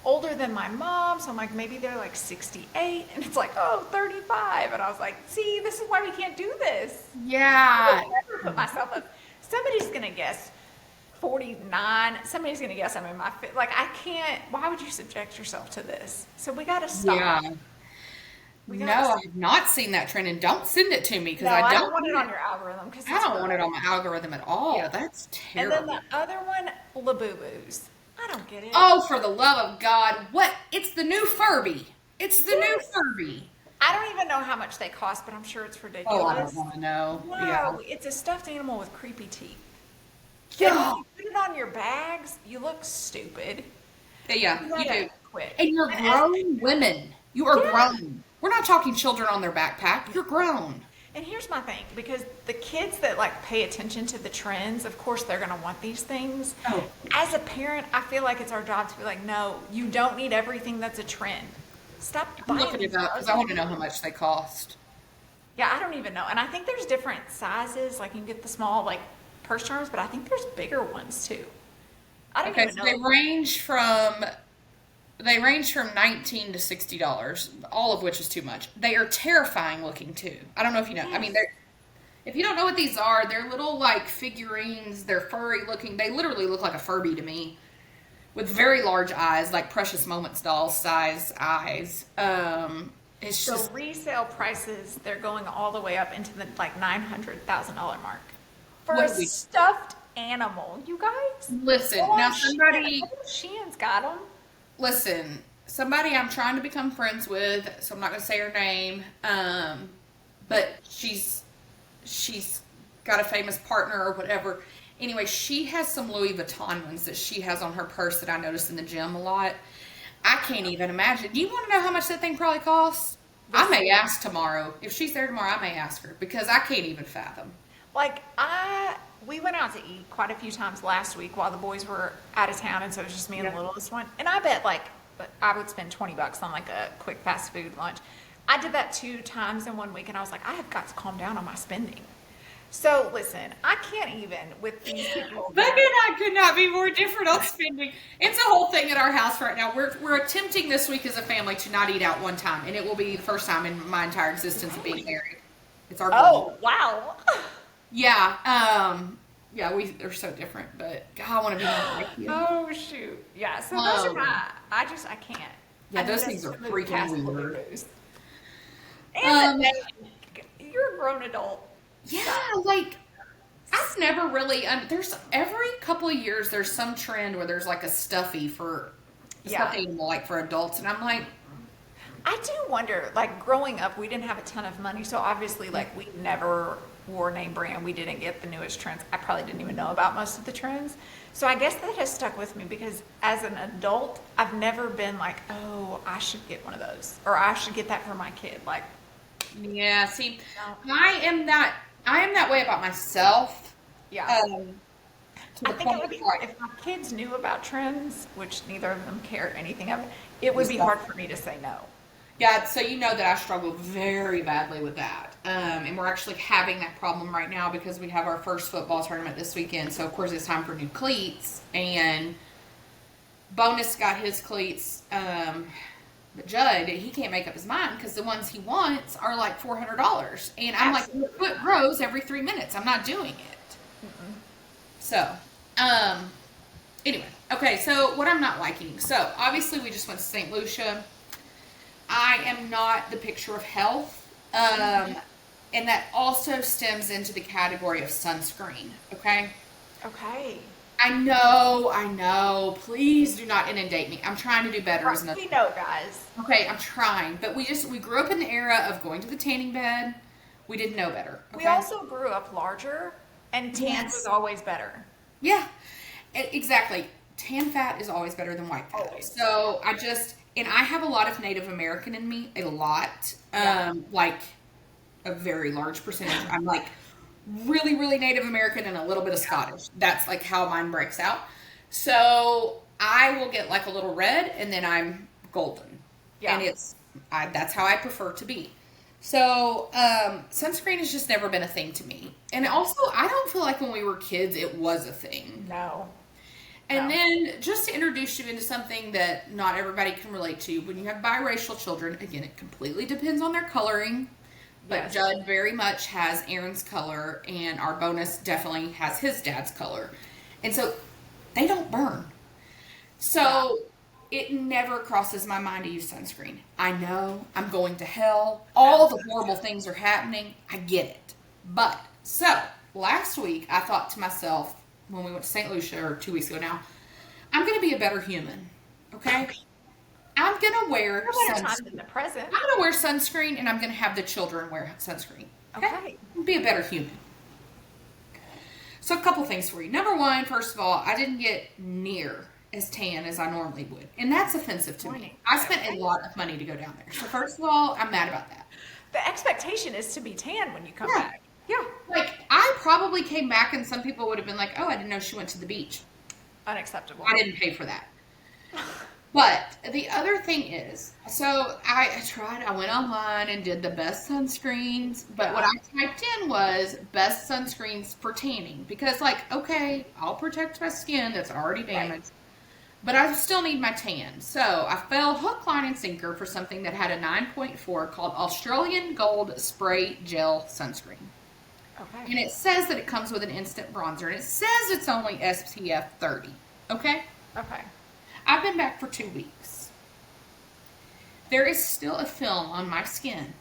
older than my mom, so I'm like, maybe they're like 68, and it's like, 35, and I was like, see, this is why we can't do this. Yeah. I would never put myself up. Somebody's gonna guess 49. Somebody's gonna guess I'm in my like, I can't. Why would you subject yourself to this? So we gotta stop. Yeah. I've not seen that trend, and don't send it to me because I don't want it on your algorithm. Because I don't want it on my algorithm at all. Yeah. That's terrible. And then the other one, Labubu's. I don't get it. Oh, for the love of God. What? It's the new Furby. It's the new Furby. I don't even know how much they cost, but I'm sure it's ridiculous. Oh, I don't want to know. No, it's a stuffed animal with creepy teeth. Yeah. If you put it on your bags, you look stupid. Yeah, you do. Quit. And you're grown women. You are grown. We're not talking children on their backpack. You're grown. And here's my thing, because the kids that like pay attention to the trends, of course they're going to want these things. Oh. As a parent, I feel like it's our job to be like, no, you don't need everything that's a trend. Stop I'm buying looking these it up because I want to know how much they cost. Yeah, I don't even know. And I think there's different sizes. Like you can get the small like purse charms, but I think there's bigger ones too. I don't Okay, even so know. they range from $19 to $60, all of which is too much. They are terrifying looking too. I don't know if you know. I mean, they're if you don't know what these are, they're little like figurines. They're furry looking. They literally look like a Furby to me, with very large eyes, like Precious Moments doll size eyes. It's So just resale prices, they're going all the way up into the like $900,000 mark for What a do we- stuffed animal. You guys, listen go on now. Shein. Shein's got them. Somebody I'm trying to become friends with, so I'm not going to say her name, but she's got a famous partner or whatever. Anyway, she has some Louis Vuitton ones that she has on her purse that I notice in the gym a lot. I can't even imagine. Do you want to know how much that thing probably costs? I may ask tomorrow. If she's there tomorrow, I may ask her because I can't even fathom. Like we went out to eat quite a few times last week while the boys were out of town, and so it was just me and the littlest one. And I bet like I would spend $20 on like a quick fast food lunch. I did that 2 times in 1 week, and I was like, I have got to calm down on my spending. So listen, I can't even with these people. Becca and I could not be more different on spending. It's a whole thing at our house right now. We're attempting this week as a family to not eat out one time, and it will be the first time in my entire existence of being married. It's our goal. Oh wow. Yeah. Yeah, we are so different, but God, I want to be more like you. Oh shoot. Yeah. So those are my. I can't. Yeah, I those need things us are to move freaking past the weird. boo-boos. And you're a grown adult. Yeah, like I've never really. There's every couple of years there's some trend where there's like a stuffy for a stuffed animal, like for adults, and I'm like, I do wonder. Like growing up, we didn't have a ton of money, so obviously, like we never wore name brand. We didn't get the newest trends. I probably didn't even know about most of the trends. So I guess that has stuck with me because as an adult, I've never been like, oh, I should get one of those or I should get that for my kid. Like, yeah. See, I am that way about myself. yeah. To the I think it point would be where hard if my kids knew about trends, which neither of them care anything of it. It would be hard for me to say no. Yeah, so you know that I struggle very badly with that. And we're actually having that problem right now because we have our first football tournament this weekend. So, of course, it's time for new cleats. And Bonus got his cleats. But Judd, he can't make up his mind because the ones he wants are like $400. And I'm like, your foot grows every 3 minutes. I'm not doing it. Mm-mm. So, anyway. Okay, so what I'm not liking. So, obviously, we just went to St. Lucia. I am not the picture of health. And that also stems into the category of sunscreen. Okay? Okay. I know. Please do not inundate me. I'm trying to do better as an We know, guys. Okay, I'm trying. But we grew up in the era of going to the tanning bed. We didn't know better. Okay? We also grew up larger, and tan was always better. Yeah, exactly. Tan fat is always better than white fat. Always. So and I have a lot of Native American in me, a lot, like a very large percentage. I'm like really, really Native American and a little bit of Scottish. That's like how mine breaks out. So I will get like a little red and then I'm golden. Yeah. And that's how I prefer to be. So sunscreen has just never been a thing to me. And also, I don't feel like when we were kids, it was a thing. No. And then just to introduce you into something that not everybody can relate to, when you have biracial children, again, it completely depends on their coloring. But Yes. Judd very much has Aaron's color, and our Bonus definitely has his dad's color. And so they don't burn. So it never crosses my mind to use sunscreen. I know I'm going to hell. All the horrible things are happening. I get it. But, so, last week I thought to myself, when we went to St. Lucia, or 2 weeks ago now, I'm going to be a better human. Okay? I'm going to wear sunscreen. In the present. I'm going to wear sunscreen, and I'm going to have the children wear sunscreen. Okay? Be a better human. So, a couple things for you. Number one, first of all, I didn't get near as tan as I normally would. And that's offensive to me. I spent a lot of money to go down there. So, first of all, I'm mad about that. The expectation is to be tan when you come back. Yeah. Like, I probably came back and some people would have been like, oh, I didn't know she went to the beach. Unacceptable. I didn't pay for that. But the other thing is, so I tried, I went online and did the best sunscreens, but what I typed in was best sunscreens for tanning. Because, like, okay, I'll protect my skin that's already damaged, but I still need my tan. So I fell hook, line, and sinker for something that had a 9.4 called Australian Gold Spray Gel Sunscreen. Okay. And it says that it comes with an instant bronzer, and it says it's only SPF 30. Okay? Okay. I've been back for 2 weeks. There is still a film on my skin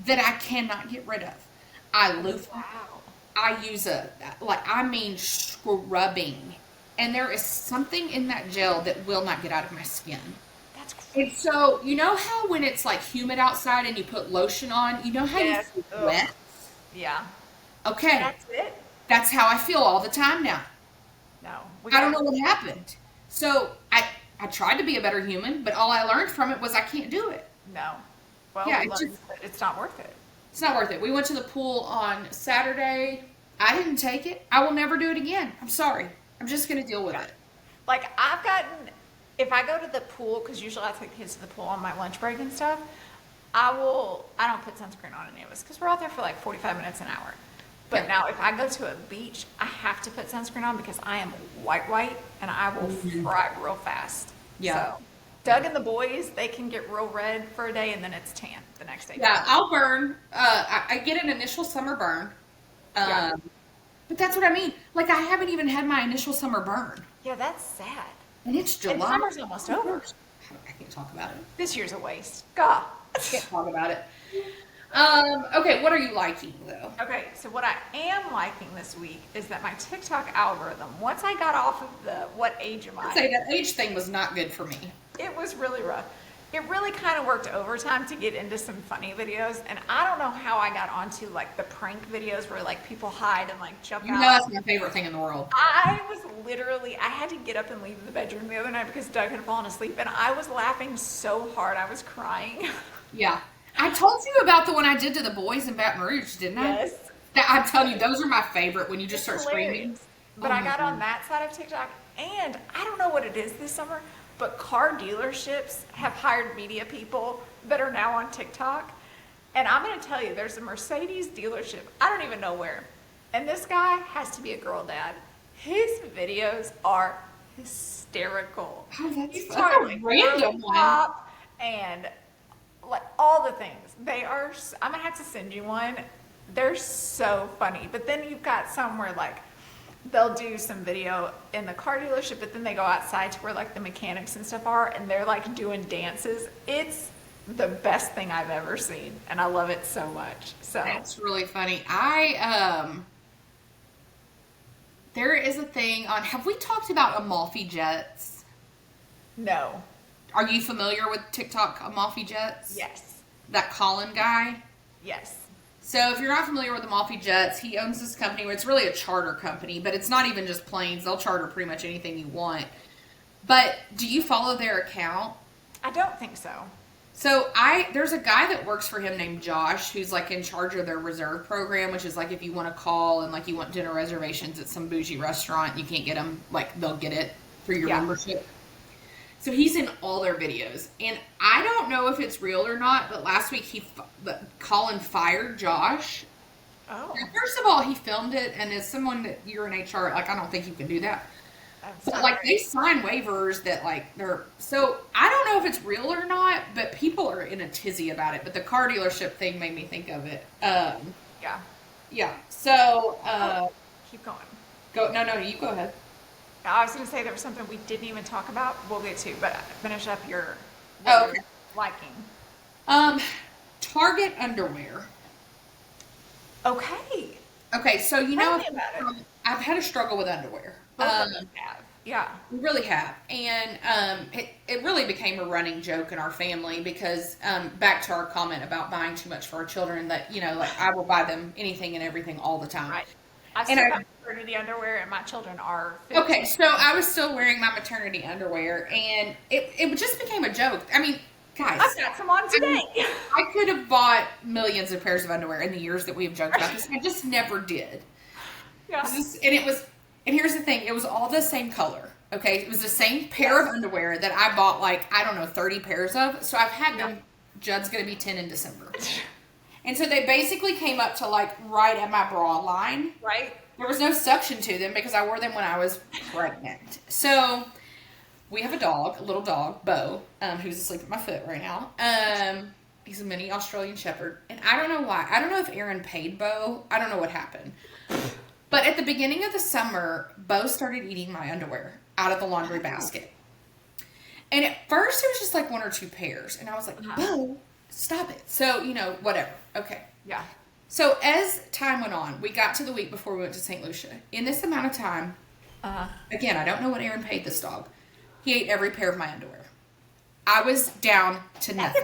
that I cannot get rid of. I loofah. Wow. I use scrubbing. And there is something in that gel that will not get out of my skin. That's crazy. And so, you know how when it's like humid outside and you put lotion on, you know how you feel wet? Yeah. Okay. That's it? That's how I feel all the time now. No. I don't know what happened. So I tried to be a better human, but all I learned from it was I can't do it. No. Well, Yeah, it's not worth it. It's not worth it. We went to the pool on Saturday. I didn't take it. I will never do it again. I'm sorry. I'm just going to deal with it. Like, if I go to the pool, because usually I take the kids to the pool on my lunch break and stuff, I don't put sunscreen on any of us because we're out there for like 45 minutes, an hour. But now if I go to a beach, I have to put sunscreen on because I am white and I will fry real fast. Yeah. So Doug and the boys, they can get real red for a day and then it's tan the next day. Yeah, I'll burn. I get an initial summer burn. But that's what I mean. Like, I haven't even had my initial summer burn. Yeah, that's sad. And it's July. And summer's almost over. I can't talk about it. This year's a waste. God. I can't talk about it. Okay, what are you liking, though? Okay, so what I am liking this week is that my TikTok algorithm, once I got off of the what age am I? I'd say that age thing was not good for me. It was really rough. It really kind of worked overtime to get into some funny videos, and I don't know how I got onto like the prank videos where like people hide and like jump out. You know that's my favorite thing in the world. I had to get up and leave the bedroom the other night because Doug had fallen asleep, and I was laughing so hard I was crying. Yeah. I told you about the one I did to the boys in Baton Rouge, didn't I? Yes. I'm telling you, those are my favorite when you just start screaming. But I got on that side of TikTok, and I don't know what it is this summer, but car dealerships have hired media people that are now on TikTok. And I'm going to tell you, there's a Mercedes dealership. I don't even know where. And this guy has to be a girl dad. His videos are hysterical. Oh, that's He's a talking random one. pop and like all the things. I'm going to have to send you one. They're so funny. But then you've got some where like they'll do some video in the car dealership, but then they go outside to where like the mechanics and stuff are, and they're like doing dances. It's the best thing I've ever seen, and I love it so much. So That's really funny. There is a thing on, have we talked about Amalfi Jets? no. Are you familiar with TikTok Amalfi Jets? Yes. That Colin guy? Yes. So if you're not familiar with Amalfi Jets, he owns this company where it's really a charter company, but it's not even just planes. They'll charter pretty much anything you want. But do you follow their account? I don't think so. So there's a guy that works for him named Josh who's like in charge of their reserve program, which is like if you want to call and like you want dinner reservations at some bougie restaurant, you can't get them, like they'll get it through your membership. So he's in all their videos, and I don't know if it's real or not, but last week Colin fired Josh. Oh. Now, first of all, he filmed it, and as someone that you're in HR, like I don't think you can do that. But like they sign waivers that like they're, so I don't know if it's real or not, but people are in a tizzy about it. But the car dealership thing made me think of it. Yeah. So keep going. No, you go ahead. I was going to say there was something we didn't even talk about. We'll get to, but finish up your okay. liking. Target underwear. Okay, so you Tell know, me about it. I've had a struggle with underwear. Both of us have. Yeah. We really have. And it really became a running joke in our family because back to our comment about buying too much for our children, that, you know, like I will buy them anything and everything all the time. Right. I still have maternity underwear, and my children are 15. Okay, so I was still wearing my maternity underwear, and it just became a joke. I mean, Guys, I've got some on today. I could have bought millions of pairs of underwear in the years that we have joked about this. I just never did. Yeah. And here's the thing, it was all the same color. Okay, it was the same pair of underwear that I bought, like, I don't know, 30 pairs of. So I've had them. Judd's gonna be 10 in December. And so they basically came up to, like, right at my bra line. Right. There was no suction to them because I wore them when I was pregnant. So we have a dog, a little dog, Bo, who's asleep at my foot right now. He's a mini Australian Shepherd. And I don't know why. I don't know if Aaron paid Bo. I don't know what happened. But at the beginning of the summer, Bo started eating my underwear out of the laundry basket. And at first, it was just like 1 or 2 pairs. And I was like, Bo, stop it. So, whatever. Okay. Yeah. So as time went on, we got to the week before we went to St. Lucia. In this amount of time, again, I don't know what Aaron paid this dog. He ate every pair of my underwear. I was down to nothing.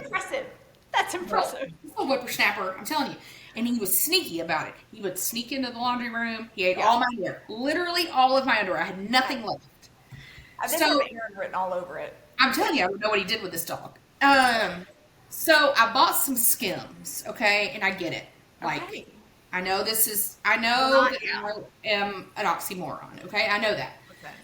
That's impressive. He's a whippersnapper, I'm telling you. And he was sneaky about it. He would sneak into the laundry room. He ate all my underwear. Literally all of my underwear. I had nothing left. I didn't have Aaron written all over it. I'm telling you, I don't know what he did with this dog. So I bought some Skims, okay? And I get it. Like, I know that I am an oxymoron, okay? I know that. Okay.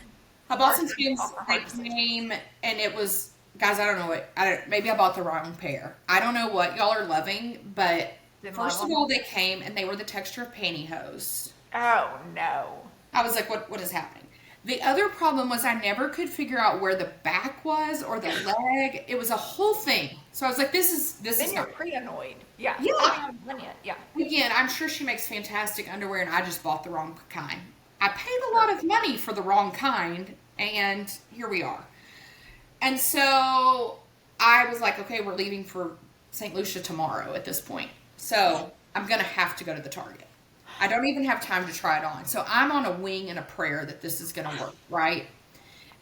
I bought some Skims. They came, and it was, guys, I don't know what, maybe I bought the wrong pair. I don't know what y'all are loving, but first of all, they came, and they were the texture of pantyhose. Oh, no. I was like, what is happening? The other problem was I never could figure out where the back was or the leg. It was a whole thing. So I was like, this is then you're pretty annoyed. Yeah. Yeah. Again, I'm sure she makes fantastic underwear, and I just bought the wrong kind. I paid a lot of money for the wrong kind, and here we are. And so I was like, okay, we're leaving for St. Lucia tomorrow at this point. So I'm going to have to go to the Target. I don't even have time to try it on. So I'm on a wing and a prayer that this is going to work, right?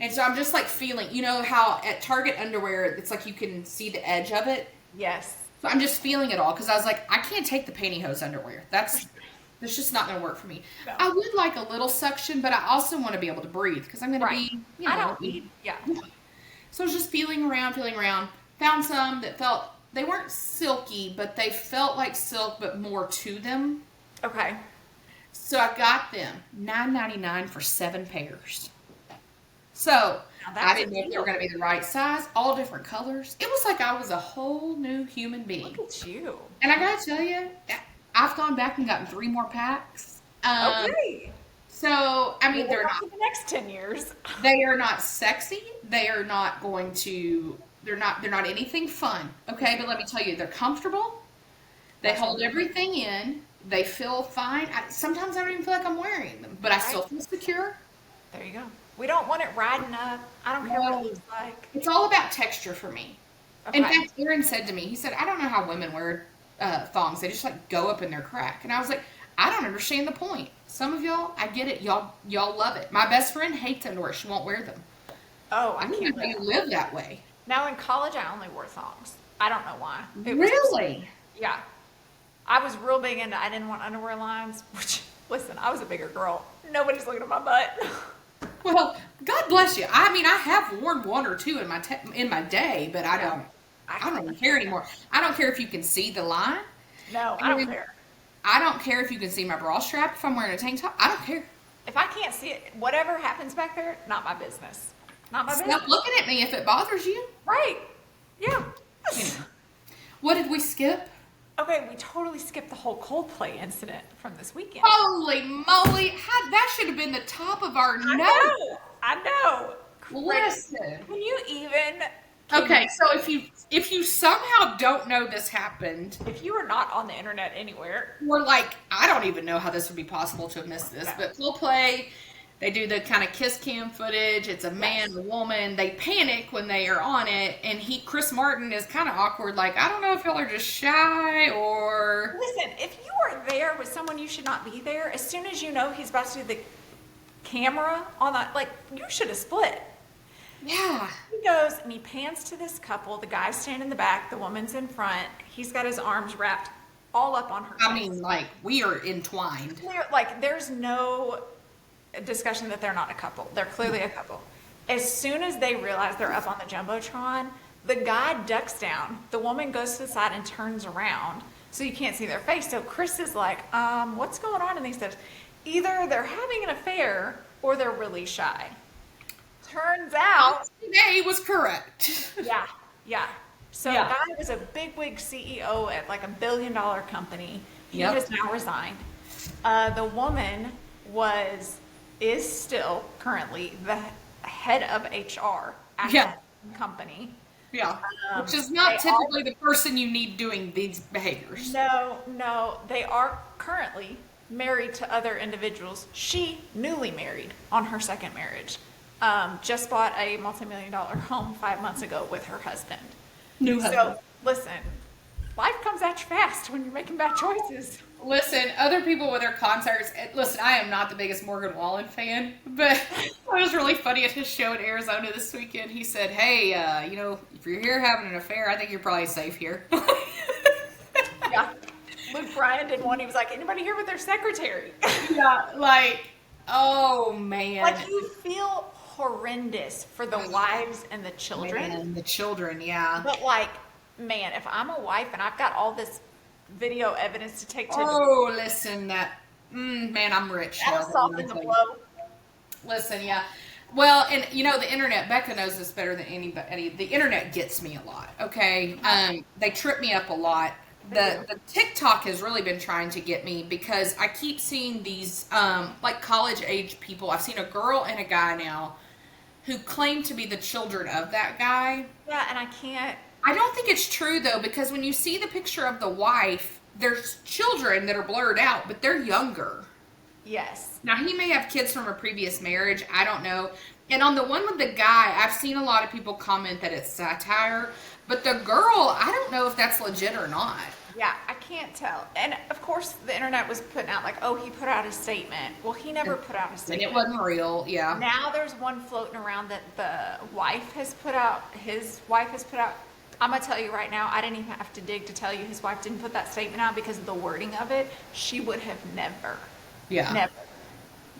And so I'm just like feeling, how at Target underwear, it's like you can see the edge of it? Yes. So I'm just feeling it all because I was like, I can't take the pantyhose underwear. That's just not going to work for me. No. I would like a little suction, but I also want to be able to breathe because I'm going to be, So I was just feeling around, found some that they weren't silky, but they felt like silk, but more to them. Okay. So I got them $9.99 for 7 pairs. So I didn't know if they were going to be the right size, all different colors. It was like I was a whole new human being. Look at you. And I got to tell you, I've gone back and gotten 3 more packs. Okay. So, I mean, they're not for the next 10 years. They are not sexy. They are not going to, they're not anything fun. Okay. But let me tell you, they're comfortable. They hold everything in. They feel fine. Sometimes I don't even feel like I'm wearing them, but I still feel secure. There you go. We don't want it riding up. I don't care what it looks like. It's all about texture for me. Okay. In fact, Aaron said to me, he said, I don't know how women wear thongs. They just like go up in their crack. And I was like, I don't understand the point. Some of y'all, I get it. Y'all love it. My best friend hates underwear. She won't wear them. Oh, I can't know how you live that way. Now in college, I only wore thongs. I don't know why. Really? Yeah. I was real big into, I didn't want underwear lines, which, listen, I was a bigger girl. Nobody's looking at my butt. Well, God bless you. I mean, I have worn 1 or 2 in my day, but I don't even care anymore. I don't care if you can see the line. No, I don't care. I don't care if you can see my bra strap if I'm wearing a tank top. I don't care. If I can't see it, whatever happens back there, not my business. Not my business. Stop looking at me if it bothers you. Right. Yeah. What did we skip? Okay, we totally skipped the whole Coldplay incident from this weekend. Holy moly. That should have been the top of our note. I know. Listen. Can you even... Okay, so if you somehow don't know this happened... If you are not on the internet anywhere... We're like, I don't even know how this would be possible to have missed this. No. But Coldplay... They do the kind of kiss cam footage. It's a man, a woman. They panic when they are on it. And Chris Martin is kind of awkward. Like, I don't know if y'all are just shy or... Listen, if you are there with someone you should not be there, as soon as you know he's about to do the camera on that, like, you should have split. Yeah. He goes and he pans to this couple. The guy's standing in the back. The woman's in front. He's got his arms wrapped all up on her face. I mean, like, we are entwined. Like, there's no... discussion that they're not a couple. They're clearly a couple. As soon as they realize they're up on the Jumbotron, The guy ducks down. The woman goes to the side and turns around so you can't see their face. So Chris is like, what's going on? And he says, either they're having an affair or they're really shy. Turns out today was correct. Yeah, yeah. So Yeah. the guy was a bigwig CEO at like $1 billion company. He Yep. has now resigned. The woman is still currently the head of HR at Yeah. that company. Yeah. Which is not they typically the person you need doing these behaviors. No, they are currently married to other individuals. She newly married on her second marriage. Just bought a multi-million-dollar home 5 months ago with her husband. New husband. So listen, life comes at you fast when you're making bad choices. Listen, other people with their concerts. Listen, I am not the biggest Morgan Wallen fan, but it was really funny at his show in Arizona this weekend. He said, "Hey, if you're here having an affair, I think you're probably safe here." Yeah. Luke Bryan did one. He was like, anybody here with their secretary? Yeah, like, oh man, Like, you feel horrendous for the wives and the children. Man, the children, yeah. But like, man, if I'm a wife and I've got all this video evidence to take to Oh, listen, man, I'm rich. that's salt in the blow. Listen, yeah. Well, and the internet, Becca knows this better than anybody. The internet gets me a lot, okay? They trip me up a lot. The TikTok has really been trying to get me because I keep seeing these, like college age people. I've seen a girl and a guy now who claim to be the children of that guy. Yeah, and I can't. I don't think it's true though, because when you see the picture of the wife, there's children that are blurred out, but they're younger. Yes. Now, he may have kids from a previous marriage. I don't know. And on the one with the guy, I've seen a lot of people comment that it's satire. But the girl, I don't know if that's legit or not. Yeah, I can't tell. And of course, the internet was putting out like, oh, he put out a statement. Well, he never put out a And statement. it wasn't real, yeah. Now there's one floating around that the wife has put out. His wife has put out. I'm going to tell you right now, I didn't even have to dig to tell you his wife didn't put that statement out because of the wording of it. She would have never. Yeah. Never.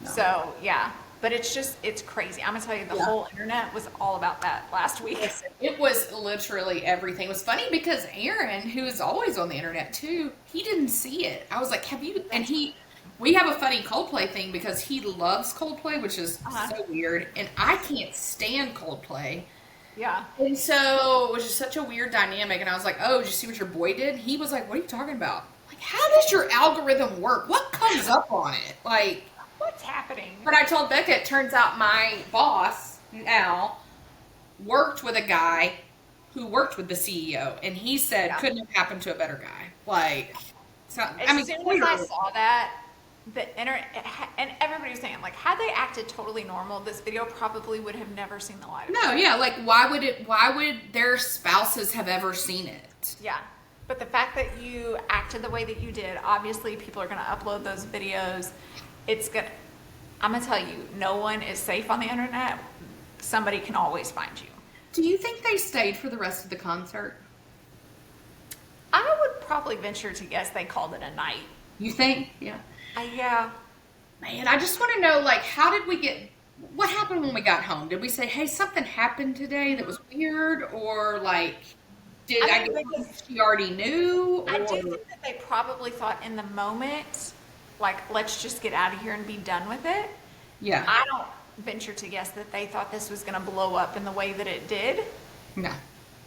No. So, yeah. But it's crazy. I'm going to tell you, the whole internet was all about that last week. It was literally everything. It was funny because Aaron, who is always on the internet too, he didn't see it. I was like, have you? And we have a funny Coldplay thing because he loves Coldplay, which is so weird. And I can't stand Coldplay. Yeah. And so it was just such a weird dynamic. And I was like, oh, did you see what your boy did? He was like, what are you talking about? Like, how does your algorithm work? What comes up on it? Like, what's happening? but I told Becca, it turns out my boss now worked with a guy who worked with the CEO. And he said, couldn't have happened to a better guy. Like, so, As soon as I saw that, the internet, and everybody was saying, like, had they acted totally normal, this video probably would have never seen the light of day. No, yeah, like, why would their spouses have ever seen it? Yeah. But the fact that you acted the way that you did, obviously people are going to upload those videos. I'm going to tell you, no one is safe on the internet. Somebody can always find you. Do you think they stayed for the rest of the concert? I would probably venture to guess they called it a night. You think? Yeah. Yeah. Man, I just want to know, like, what happened when we got home? Did we say, hey, something happened today that was weird? Or, like, I guess she already knew? I do think that they probably thought in the moment, like, let's just get out of here and be done with it. Yeah. I don't venture to guess that they thought this was going to blow up in the way that it did. No.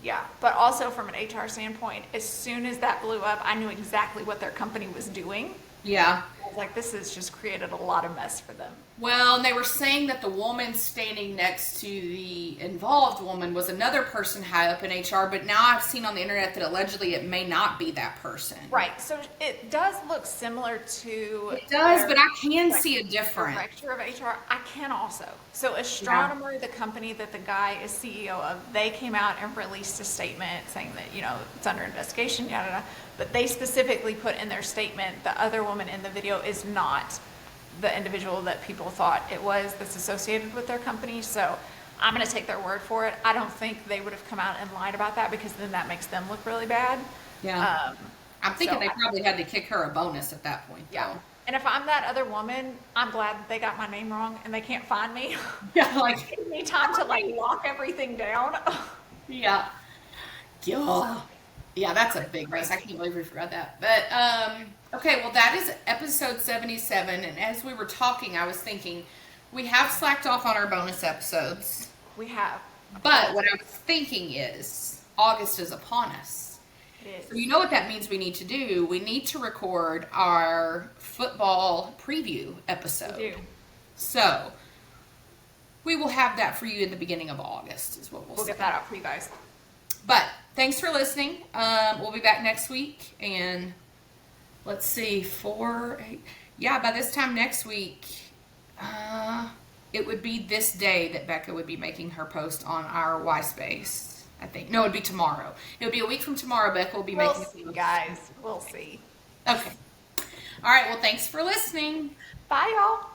Yeah. But also from an HR standpoint, as soon as that blew up, I knew exactly what their company was doing. Yeah. I was like, this has just created a lot of mess for them. Well, and they were saying that the woman standing next to the involved woman was another person high up in HR, but now I've seen on the internet that allegedly it may not be that person. Right. So it does look similar to... It does, but I can see a difference. Director of HR, I can also. So Astronomer, the company that the guy is CEO of, they came out and released a statement saying that, it's under investigation, yada, yada. But they specifically put in their statement, the other woman in the video is not the individual that people thought it was that's associated with their company. So I'm going to take their word for it. I don't think they would have come out and lied about that because then that makes them look really bad. Yeah. I'm thinking they probably had to kick her a bonus at that point. Yeah. Though. And if I'm that other woman, I'm glad that they got my name wrong and they can't find me. Yeah, like Give me time to lock everything down. Yeah. Yeah. Yeah, that's a big race. I can't believe we forgot that. But okay, well that is episode 77, and as we were talking, I was thinking we have slacked off on our bonus episodes. We have. But what I was thinking is August is upon us. It is. So you know what that means we need to do? We need to record our football preview episode. We do. So we will have that for you in the beginning of August is what we'll say. Get that out for you guys. But thanks for listening. We'll be back next week, and let's see, 4, 8. Yeah, by this time next week, it would be this day that Becca would be making her post on our Y Space. I think no, it'd be tomorrow. It would be a week from tomorrow. Becca will be making. We'll see, guys. We'll see. Okay. All right. Well, thanks for listening. Bye, y'all.